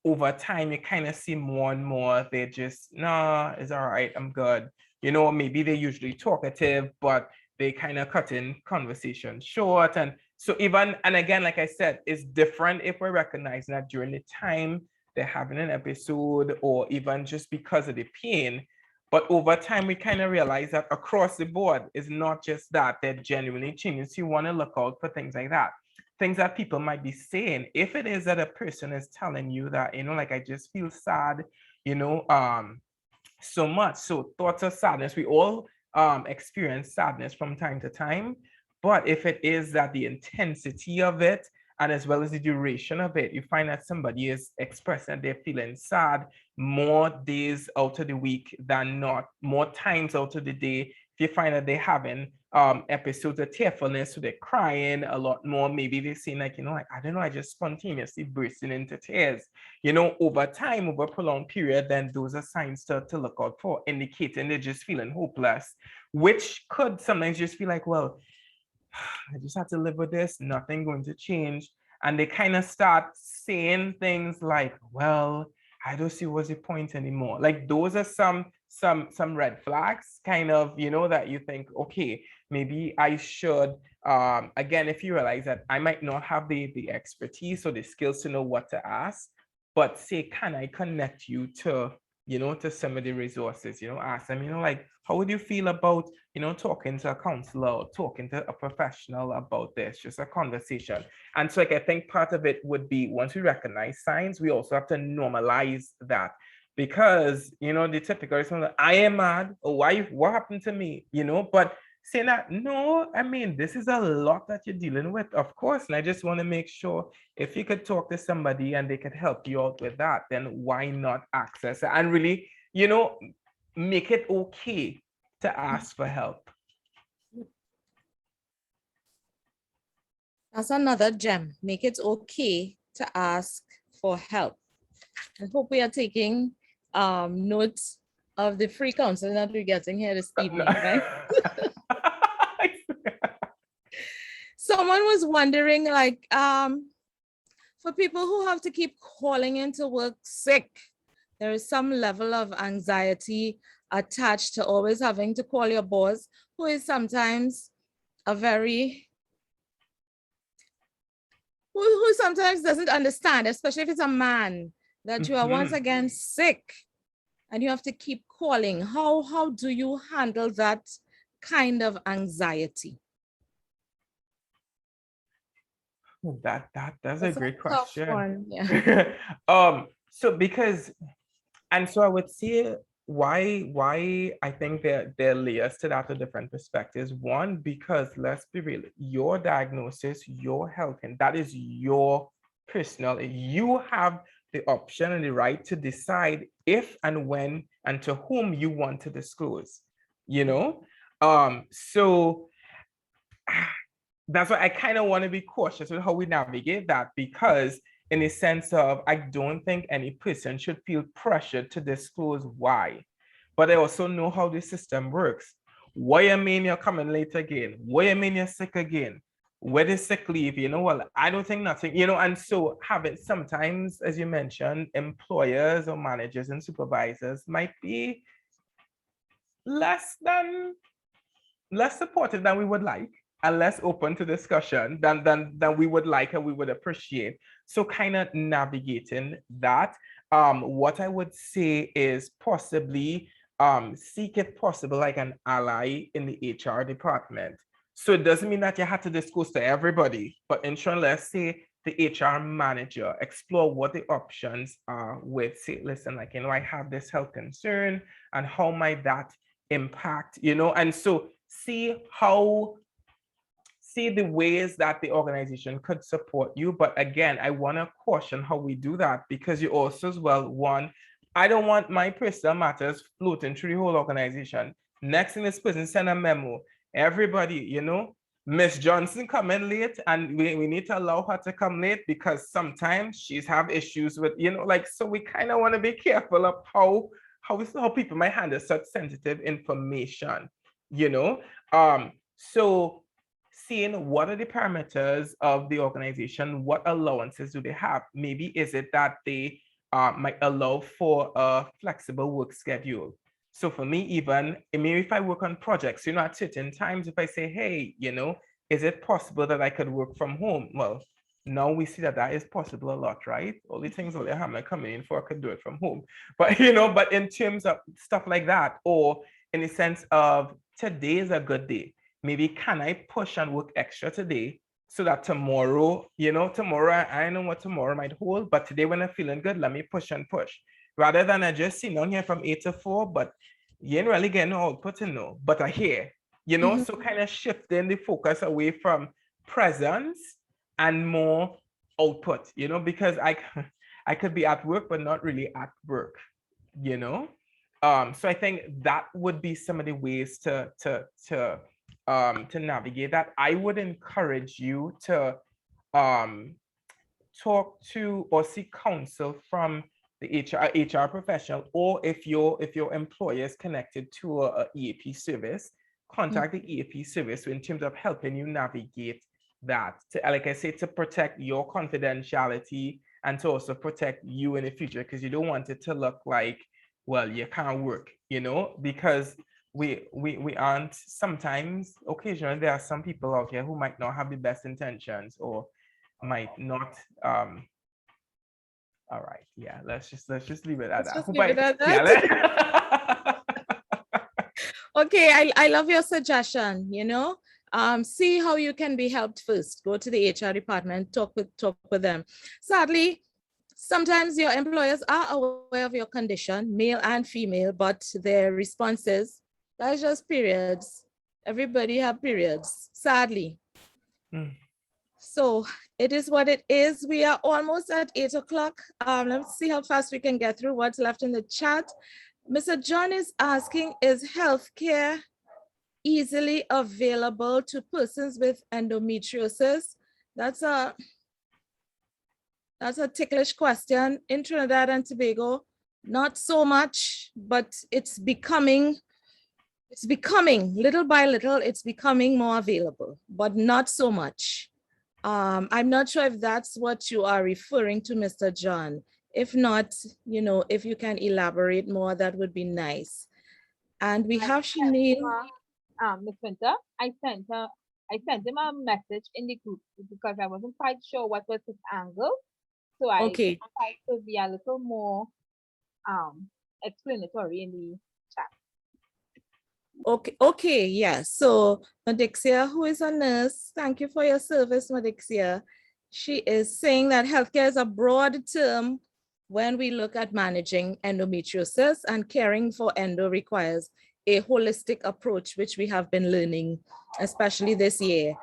over time, you kind of see more and more, they're just, nah, it's all right, I'm good. You know, maybe they're usually talkative, but they kind of cutting conversation short. And so even, and again, like I said, it's different if we're recognizing that during the time they're having an episode or even just because of the pain. But over time, we kind of realize that across the board, it's not just that, they're genuinely changing. So you want to look out for things like that. Things that people might be saying. If it is that a person is telling you that, you know, like, I just feel sad, you know, so much. So thoughts of sadness, we all experience sadness from time to time. But if it is that the intensity of it, and as well as the duration of it, you find that somebody is expressing that they're feeling sad more days out of the week than not, more times out of the day. If you find that they're having episodes of tearfulness, so they're crying a lot more, maybe they're saying like, you know, like, I don't know, I just spontaneously bursting into tears, you know, over time, over a prolonged period, then those are signs to look out for, indicating they're just feeling hopeless, which could sometimes just feel like, well, I just have to live with this, nothing going to change. And they kind of start saying things like, well, I don't see what's the point anymore. Like those are some red flags, kind of, you know, that you think, okay, maybe I should, again, if you realize that I might not have the expertise or the skills to know what to ask, but say, can I connect you to, you know, to some of the resources, you know, ask them, you know, like, How would you feel about, talking to a counselor or talking to a professional about this, just a conversation? And so like, I think part of it would be, once we recognize signs, we also have to normalize that. Because, the typical response, I am mad, or what happened to me, but saying that, no, I mean, this is a lot that you're dealing with, of course. And I just want to make sure if you could talk to somebody and they could help you out with that, then why not access it? And really, make it okay to ask for help. That's another gem. Make it okay to ask for help. I hope we are taking notes of the free counseling that we're getting here this evening, right? Someone was wondering, like, for people who have to keep calling into work sick, there is some level of anxiety attached to always having to call your boss, who is sometimes a very, who sometimes doesn't understand, especially if it's a man, that you are once again sick and you have to keep calling. How do you handle that kind of anxiety? That's a great question. Yeah. So I would say why I think there are layers to that, or different perspectives. One, because let's be real, your diagnosis, your health, and that is your personal. You have the option and the right to decide if and when and to whom you want to disclose. So that's why I kind of want to be cautious with how we navigate that, because in the sense of, I don't think any person should feel pressured to disclose why. But I also know how the system works. What you mean you're coming late again? What you mean you're sick again? Where is sick leave? Well, I don't think nothing, and so having sometimes, as you mentioned, employers or managers and supervisors might be less supportive than we would like, and less open to discussion than we would like and we would appreciate. So kind of navigating that. What I would say is possibly seek, if possible, like an ally in the HR department. So it doesn't mean that you have to disclose to everybody, but ensure, let's say, the HR manager, explore what the options are with, say, listen, like, I have this health concern, and how might that impact, and so see the ways that the organization could support you. But again, I want to caution how we do that, because you also, as well, one, I don't want my personal matters floating through the whole organization. Next thing, this person send a memo, everybody, Miss Johnson coming late, and we need to allow her to come late because sometimes she's have issues with, so we kind of want to be careful of how people might handle such sensitive information, so seeing what are the parameters of the organization, what allowances do they have? Maybe is it that they might allow for a flexible work schedule? So for me, even maybe if I work on projects, at certain times, if I say, hey, is it possible that I could work from home? Well, now we see that is possible a lot, right? All the things that they have coming in for, I could do it from home. But, but in terms of stuff like that, or in the sense of today is a good day, maybe can I push and work extra today so that tomorrow, tomorrow, I know what tomorrow might hold, but today when I'm feeling good, let me push and push. Rather than I just sit down here from 8 to 4, but you ain't really getting no output, but I hear, so kind of shifting the focus away from presence and more output, because I could be at work, but not really at work, so I think that would be some of the ways to navigate that. I would encourage you to talk to or seek counsel from the HR professional, or if your employer is connected to a EAP service, contact the EAP service in terms of helping you navigate that, to, like I say, to protect your confidentiality and to also protect you in the future, because you don't want it to look like, well, you can't work, because we aren't, sometimes, occasionally, there are some people out here who might not have the best intentions, or might not, all right, yeah, let's just leave it at that. Yeah. Okay, I love your suggestion, you know. See how you can be helped first. Go to the HR department, talk with them. Sadly, sometimes your employers are aware of your condition, male and female, but their responses, that's just periods. Everybody have periods, sadly. Mm. So it is what it is. We are almost at 8 o'clock. Let's see how fast we can get through what's left in the chat. Mr. John is asking, is healthcare easily available to persons with endometriosis? That's a ticklish question. In Trinidad and Tobago, not so much, but it's becoming little by little, it's becoming more available, but not so much. I'm not sure if that's what you are referring to, Mr. John. If not, you know, if you can elaborate more, that would be nice. And we have Chanel. Miss Winter, I sent him a message in the group because I wasn't quite sure what was his angle. So I Okay. tried to be a little more explanatory in the chat. Okay, yeah. So Madixia, who is a nurse, thank you for your service, Madixia. She is saying that healthcare is a broad term when we look at managing endometriosis, and caring for endo requires a holistic approach, which we have been learning, especially this year.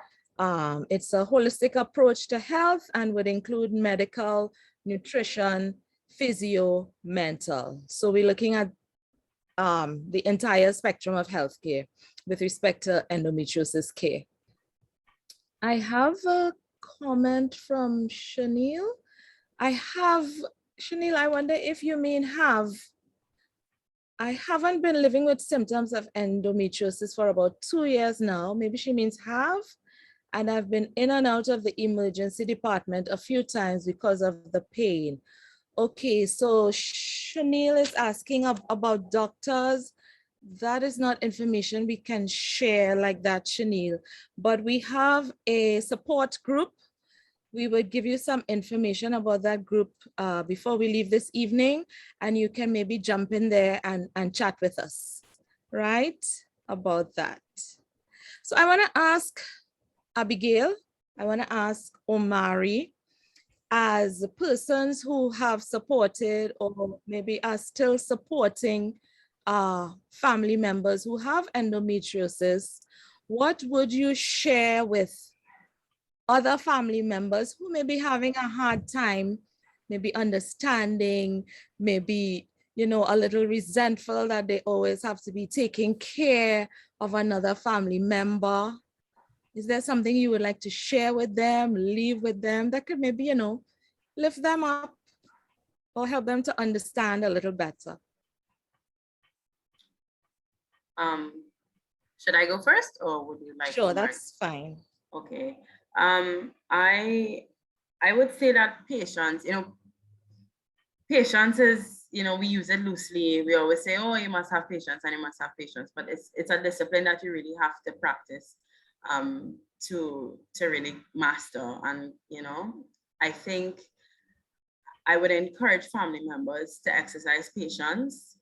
It's a holistic approach to health and would include medical, nutrition, physio, mental. So we're looking at the entire spectrum of healthcare with respect to endometriosis care. I have a comment from Chanel. Chanel, I wonder if you mean have. I haven't been living with symptoms of endometriosis for about 2 years now. Maybe she means have. And I've been in and out of the emergency department a few times because of the pain. Okay, so Chanel is asking about doctors. That is not information we can share like that, Chanel, but we have a support group. We would give you some information about that group before we leave this evening, and you can maybe jump in there and chat with us, right, about that. So I want to ask Abigail, I want to ask Omari, as persons who have supported or maybe are still supporting family members who have endometriosis, what would you share with other family members who may be having a hard time, maybe understanding, maybe, you know, a little resentful that they always have to be taking care of another family member? Is there something you would like to share with them, leave with them that could maybe, you know, lift them up or help them to understand a little better? Should I go first, or would you like? Sure, Omar? that's fine. Okay. I would say that patience, patience is, we use it loosely. We always say, oh, you must have patience and you must have patience, but it's a discipline that you really have to practice to really master. And, I think I would encourage family members to exercise patience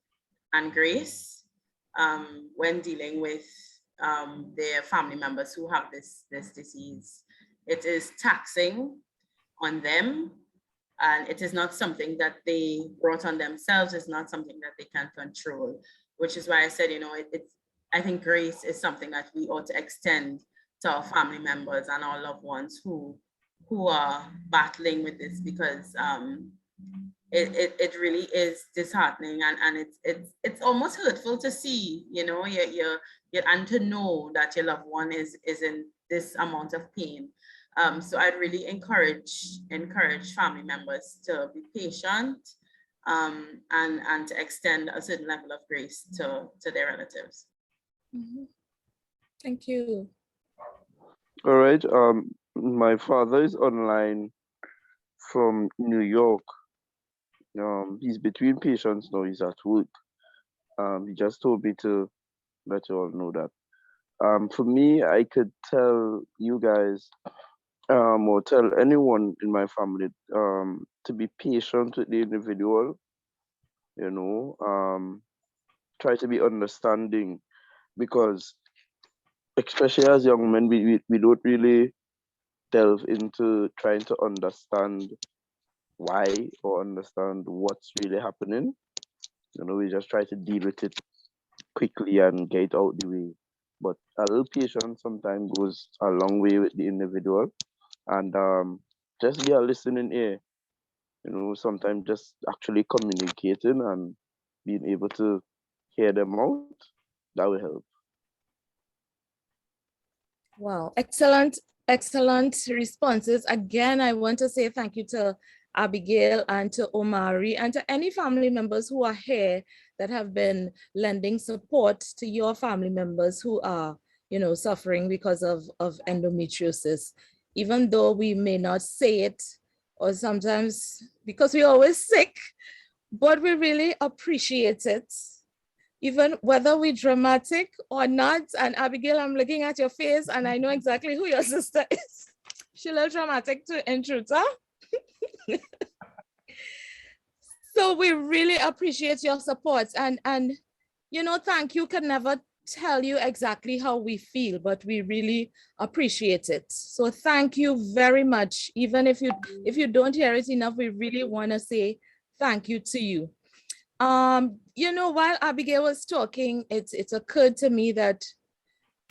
and grace when dealing with their family members who have this disease. It is taxing on them, and it is not something that they brought on themselves. It's not something that they can control, which is why I said, I think grace is something that we ought to extend to our family members and our loved ones who are battling with this, because it really is disheartening, and it's almost hurtful to see, and to know that your loved one is in this amount of pain. So I'd really encourage family members to be patient and to extend a certain level of grace to their relatives. Mm-hmm. Thank you. All right. My father is online from New York. He's between patients now. He's at work. He just told me to let you all know that. For me, I could tell you guys, or tell anyone in my family, to be patient with the individual. Try to be understanding. because especially as young men, we don't really delve into trying to understand why or understand what's really happening. You know, we just try to deal with it quickly and get it out the way. But a little patience sometimes goes a long way with the individual. And just be a listening ear. You know, sometimes just actually communicating and being able to hear them out, that will help. Wow, excellent, excellent responses. Again, I want to say thank you to Abigail and to Omari and to any family members who are here that have been lending support to your family members who are, you know, suffering because of endometriosis. Even though we may not say it, or sometimes because we're always sick, but we really appreciate it. Even whether we're dramatic or not. And Abigail, I'm looking at your face and I know exactly who your sister is. She's a little dramatic too, in truth, huh? So we really appreciate your support. And you know, thank you can never tell you exactly how we feel, but we really appreciate it. So thank you very much. Even if you don't hear it enough, we really want to say thank you to you. You know, while Abigail was talking, it occurred to me that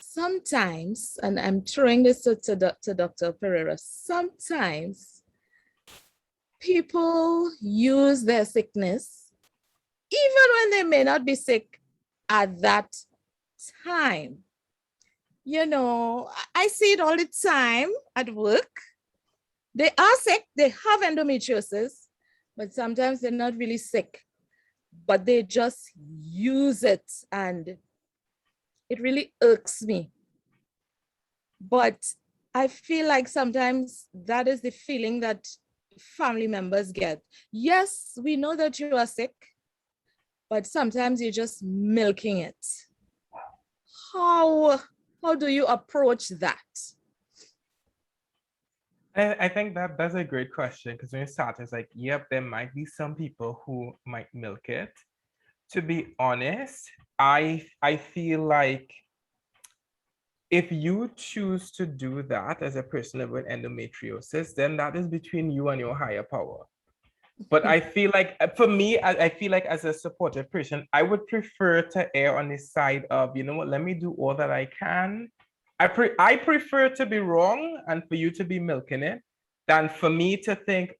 sometimes, and I'm throwing this to Dr. Pereira, sometimes people use their sickness, even when they may not be sick at that time. You know, I see it all the time at work. They are sick, they have endometriosis, but sometimes they're not really sick, but they just use it, and it really irks me. But I feel like sometimes that is the feeling that family members get. Yes, we know that you are sick, but sometimes you're just milking it. How do you approach that? I think that's a great question, because when you start, it's like, yep, there might be some people who might milk it. To be honest, I feel like if you choose to do that as a person with endometriosis, then that is between you and your higher power. But I feel like, for me, I feel like as a supportive person, I would prefer to err on the side of, you know what, let me do all that I can. I prefer to be wrong and for you to be milking it than for me to think,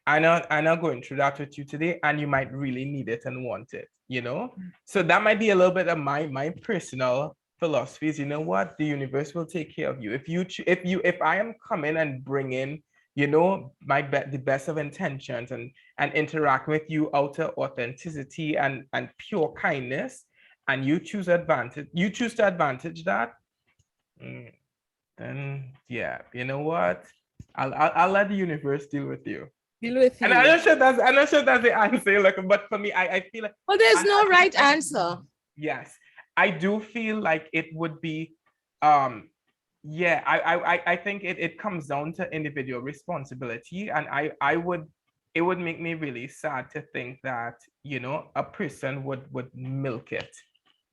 I'm not going through that with you today, and you might really need it and want it, you know? So that might be a little bit of my personal philosophy is, you know what, the universe will take care of you. If I am coming and bringing, you know, the best of intentions and interact with you out of authenticity and pure kindness, and you choose to advantage that, then yeah, you know what? I'll let the universe deal with you. Deal with you. And I'm not sure that's the answer. Like, but for me, I feel like, well, there's no right answer. Yes, I do feel like it would be, yeah, I think it comes down to individual responsibility, and it would make me really sad to think that, you know, a person would milk it,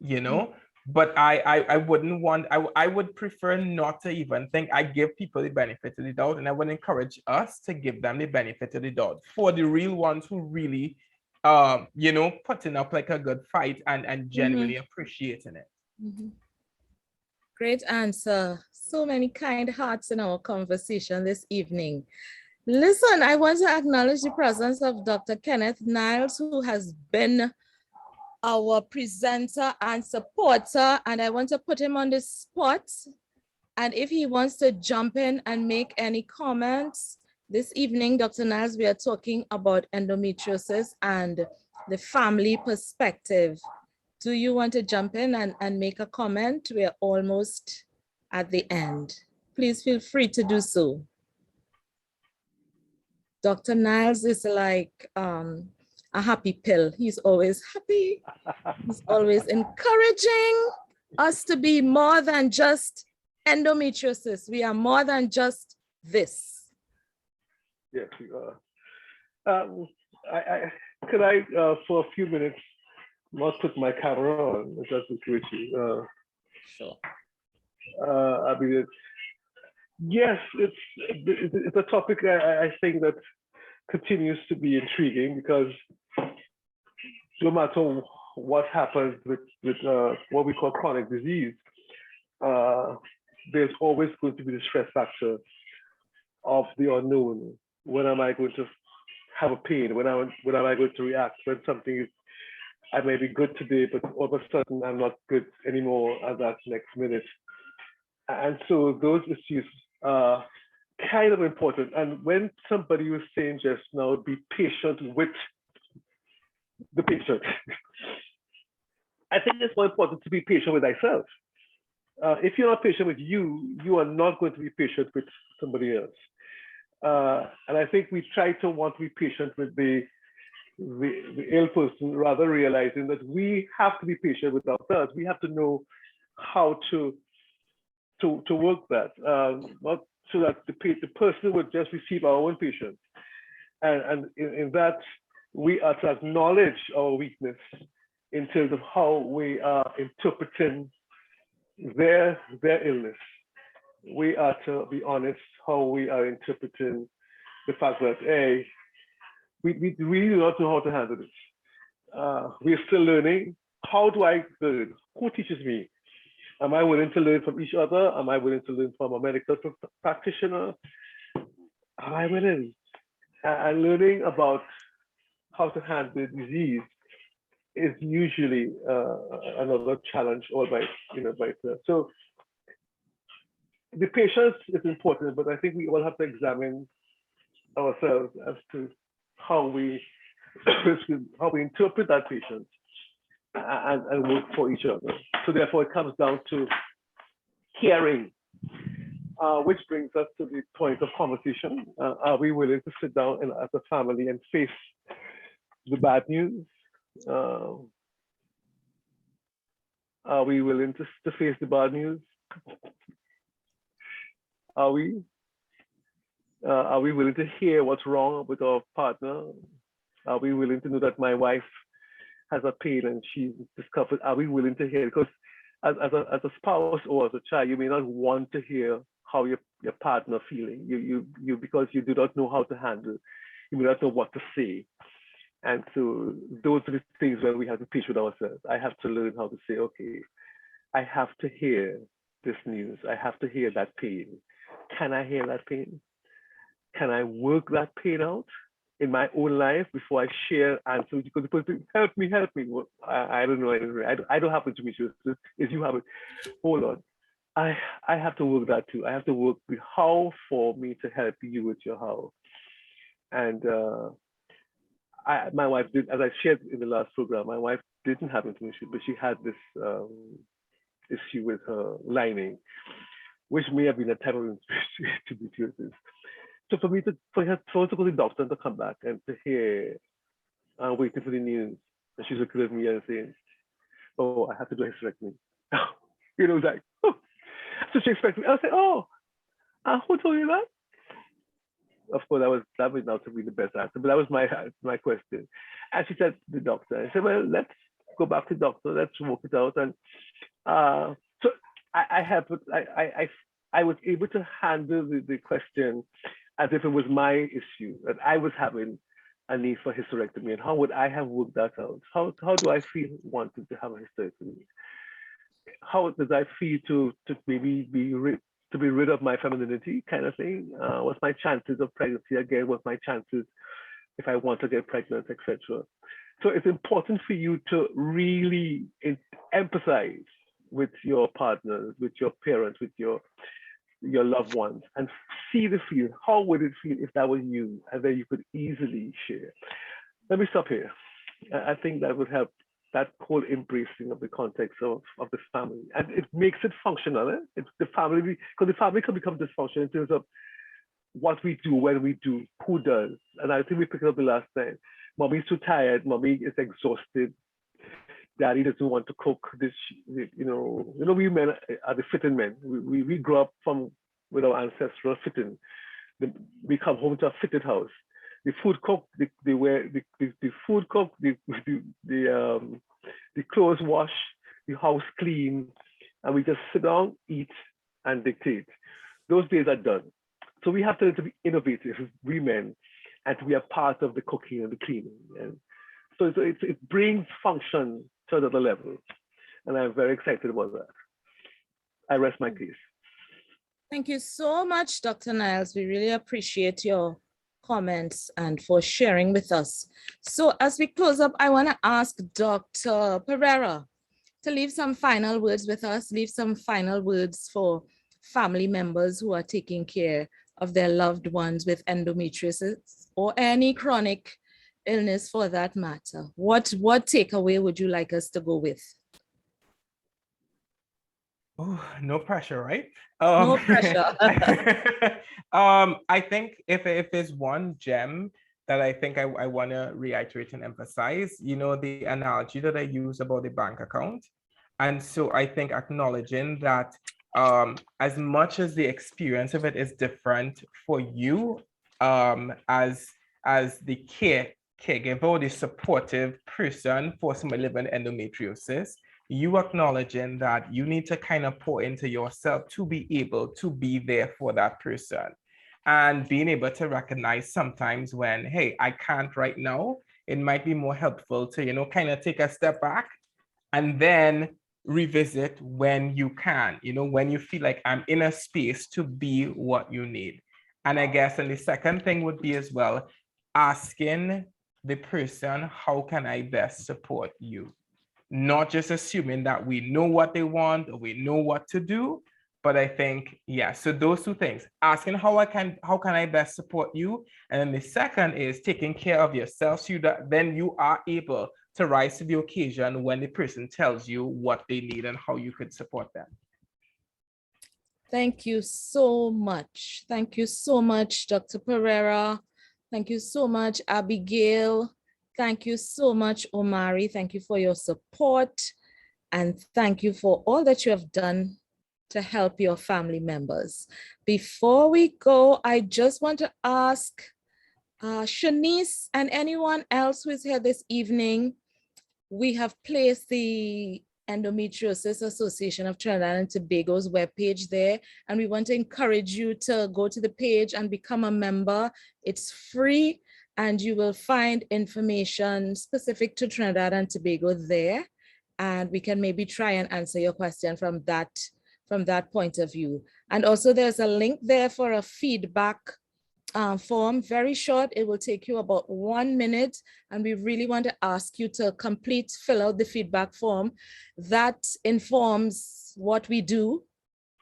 you know. But I wouldn't want, I would prefer not to even think. I give people the benefit of the doubt, and I would encourage us to give them the benefit of the doubt for the real ones who really, you know, putting up like a good fight and genuinely appreciating it. Great answer. So many kind hearts in our conversation this evening. Listen, I want to acknowledge the presence of Dr. Kenneth Niles, who has been our presenter and supporter, and I want to put him on the spot. And if he wants to jump in and make any comments, this evening, Dr. Niles, we are talking about endometriosis and the family perspective. Do you want to jump in and make a comment? We're almost at the end. Please feel free to do so. Dr. Niles is like a happy pill. He's always happy. He's always encouraging us to be more than just endometriosis. We are more than just this. Yes, we are. Could I, for a few minutes, not put my camera on, if that's okay with you. Sure. I mean, yes, it's a topic I think that continues to be intriguing because no matter what happens with what we call chronic disease, there's always going to be the stress factor of the unknown. When am I going to have a pain? When am I going to react? When something is, I may be good today, but all of a sudden I'm not good anymore at that next minute. And so those issues are kind of important. And when somebody was saying just now, be patient with the patient, I think it's more important to be patient with thyself. If you're not patient with you, you are not going to be patient with somebody else. And I think we try to want to be patient with the ill person, rather realizing that we have to be patient with ourselves. We have to know how to work that, not so that the person would just receive our own patience. And in that, we are to acknowledge our weakness in terms of how we are interpreting their illness. We are to be honest how we are interpreting the fact that, hey, we really do not know how to handle this. We are still learning. How do I learn? Who teaches me? Am I willing to learn from each other? Am I willing to learn from a medical practitioner? Am I willing? And learning about how to handle disease is usually another challenge all by itself. So the patience is important, but I think we all have to examine ourselves as to how we interpret that patience and work for each other. So therefore, it comes down to caring, which brings us to the point of conversation. Are we willing to sit down as a family and face the bad news? Are we willing to face the bad news? Are we willing to hear what's wrong with our partner? Are we willing to know that my wife has a pain and she's discomfort? Are we willing to hear? Because as a spouse or as a child, you may not want to hear how your partner feeling. You because you do not know how to handle. You may not know what to say. And so those are the things where we have to teach with ourselves. I have to learn how to say, okay, I have to hear this news. I have to hear that pain. Can I hear that pain? Can I work that pain out in my own life before I share answers? Because the person, help me. Well, I don't know. I don't have information. If you have it, hold on. I have to work that too. I have to work with how for me to help you with your how. And my wife did, as I shared in the last program, my wife didn't have information, but she had this issue with her lining, which may have been a type of endometriosis. So for her to go to the doctor and to come back and to hear, waiting for the news, and she's looking at me and saying, "Oh, I have to do a hysterectomy." Like, oh. So she expected me. I said, "Oh, who told you that?" Of course, that was not to be the best answer, but that was my question. And she said, "The doctor." I said, "Well, let's go back to the doctor. Let's work it out." And so I was able to handle the question as if it was my issue, that I was having a need for hysterectomy, and how would I have worked that out? How do I feel wanting to have a hysterectomy? How does I feel to maybe be rid of my femininity, kind of thing? What's my chances of pregnancy again? What's my chances if I want to get pregnant, etc. So it's important for you to really empathize with your partners, with your parents, with your loved ones, and see the feel. How would it feel if that was you? And then you could easily share. Let me stop here. I think that would help, that whole embracing of the context of the family. And it makes it functional. It's the family, because the family can become dysfunctional in terms of what we do, when we do, who does. And I think we picked it up the last time. Mommy's too tired, mommy is exhausted. Daddy doesn't want to cook this, we men are the fitting men. We grew up with our ancestral fitting. We come home to a fitted house. the food cooked, the food cooked, the clothes washed, the house clean, and we just sit down, eat, and dictate. Those days are done. So we have to be innovative, we men, and to be a part of the cooking and the cleaning. And so it brings function to another level. And I'm very excited about that. I rest my case. Thank you so much, Dr. Niles. We really appreciate your comments and for sharing with us. So as we close up, I want to ask Dr. Pereira to leave some final words with us, leave some final words for family members who are taking care of their loved ones with endometriosis or any chronic illness for that matter. What takeaway would you like us to go with? Oh, no pressure, right? No pressure. I think if there's one gem that I think I want to reiterate and emphasize, the analogy that I use about the bank account. And so I think acknowledging that as much as the experience of it is different for you as the caregiver or the supportive person for someone living endometriosis, you acknowledging that you need to kind of pour into yourself to be able to be there for that person. And being able to recognize sometimes when, hey, I can't right now, it might be more helpful to, kind of take a step back and then revisit when you can, when you feel like I'm in a space to be what you need. And I guess, and the second thing would be as well, asking the person, how can I best support you? Not just assuming that we know what they want or we know what to do, but I think, yeah, so those two things, asking how can I best support you? And then the second is taking care of yourself so that then you are able to rise to the occasion when the person tells you what they need and how you could support them. Thank you so much. Thank you so much, Dr. Pereira. Thank you so much, Abigail. Thank you so much, Omari. Thank you for your support. And thank you for all that you have done to help your family members. Before we go, I just want to ask Shanice and anyone else who is here this evening, we have placed the Endometriosis Association of Trinidad and Tobago's webpage there, and we want to encourage you to go to the page and become a member. It's free, and you will find information specific to Trinidad and Tobago there, and we can maybe try and answer your question from that point of view. And also there's a link there for a feedback form, very short. It will take you about 1 minute, and we really want to ask you to fill out the feedback form that informs what we do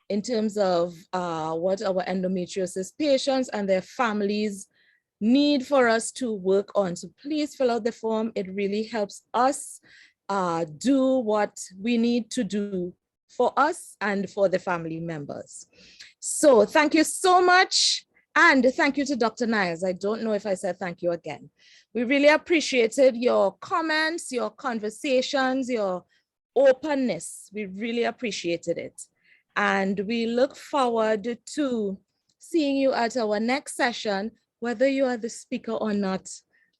in terms of what our endometriosis patients and their families need for us to work on. So please fill out the form. It really helps us do what we need to do for us and for the family members. So thank you so much. And thank you to Dr. Niles. I don't know if I said thank you again. We really appreciated your comments, your conversations, your openness. We really appreciated it. And we look forward to seeing you at our next session, whether you are the speaker or not.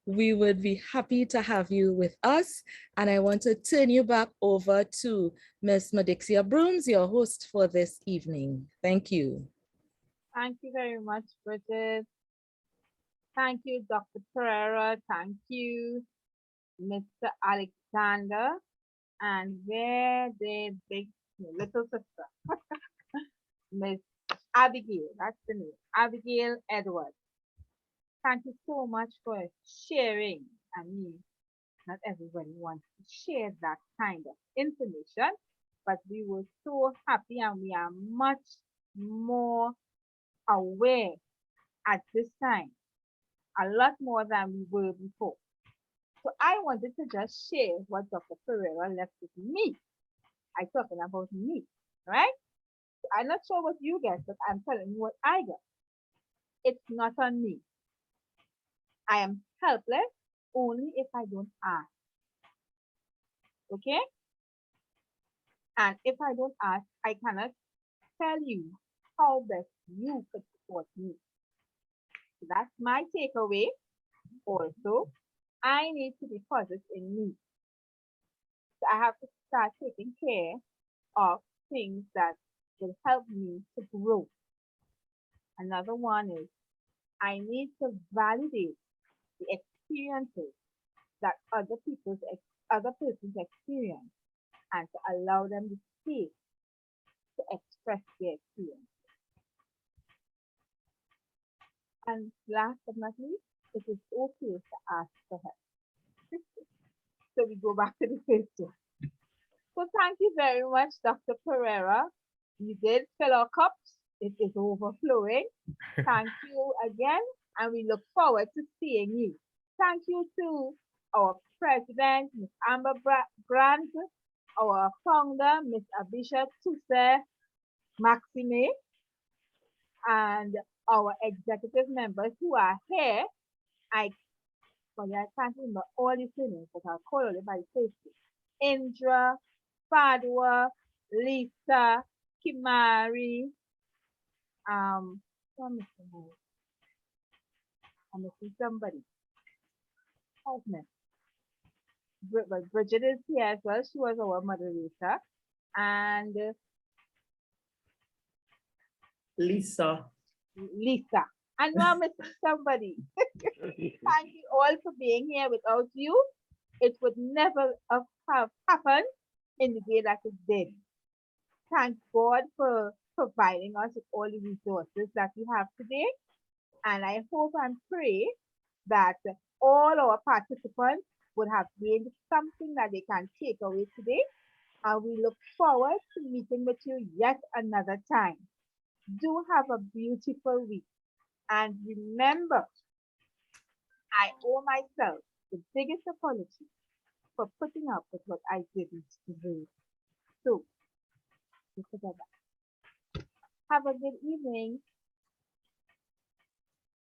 We would be happy to have you with us. And I want to turn you back over to Ms. Madixia Broomes, your host for this evening. Thank you. Thank you very much, Brigid. Thank you, Dr. Pereira. Thank you, Mr. Alexander. And where the little sister, Miss Abigail, that's the name, Abigail Edwards. Thank you so much for sharing. I mean, not everybody wants to share that kind of information, but we were so happy and we are much more aware at this time, a lot more than we were before. So I wanted to just share what Dr. Pereira left with me. I'm talking about me, right? I'm not sure what you get, but I'm telling you what I get. It's not on me. I am helpless only if I don't ask. Okay? And if I don't ask, I cannot tell you how best you could support me. So that's my takeaway. also, I need to deposit in me. So I have to start taking care of things that will help me to grow. Another one is I need to validate the experiences that other persons experience and to allow them the space to express their experience. And last but not least, it is okay to ask for help. So we go back to the first one. So thank you very much, Dr. Pereira. You did fill our cups. It is overflowing. Thank you again, and we look forward to seeing you. Thank you to our president, Ms. Amber Grant, our founder, Ms. Abisha Tuse Maxime, and our executive members who are here. I can't remember all the names, but I'll call it by safety. Indra, Fadwa, Lisa, Kimari, I'm missing somebody. But Brigid is here as well. She was our moderator. And Lisa. I know I'm missing somebody. Thank you all for being here. Without you, it would never have happened in the way that it did. Thank God for providing us with all the resources that we have today. And I hope and pray that all our participants would have gained something that they can take away today. And we look forward to meeting with you yet another time. Do have a beautiful week. And remember, I owe myself the biggest apology for putting up with what I didn't do. So, have a good evening.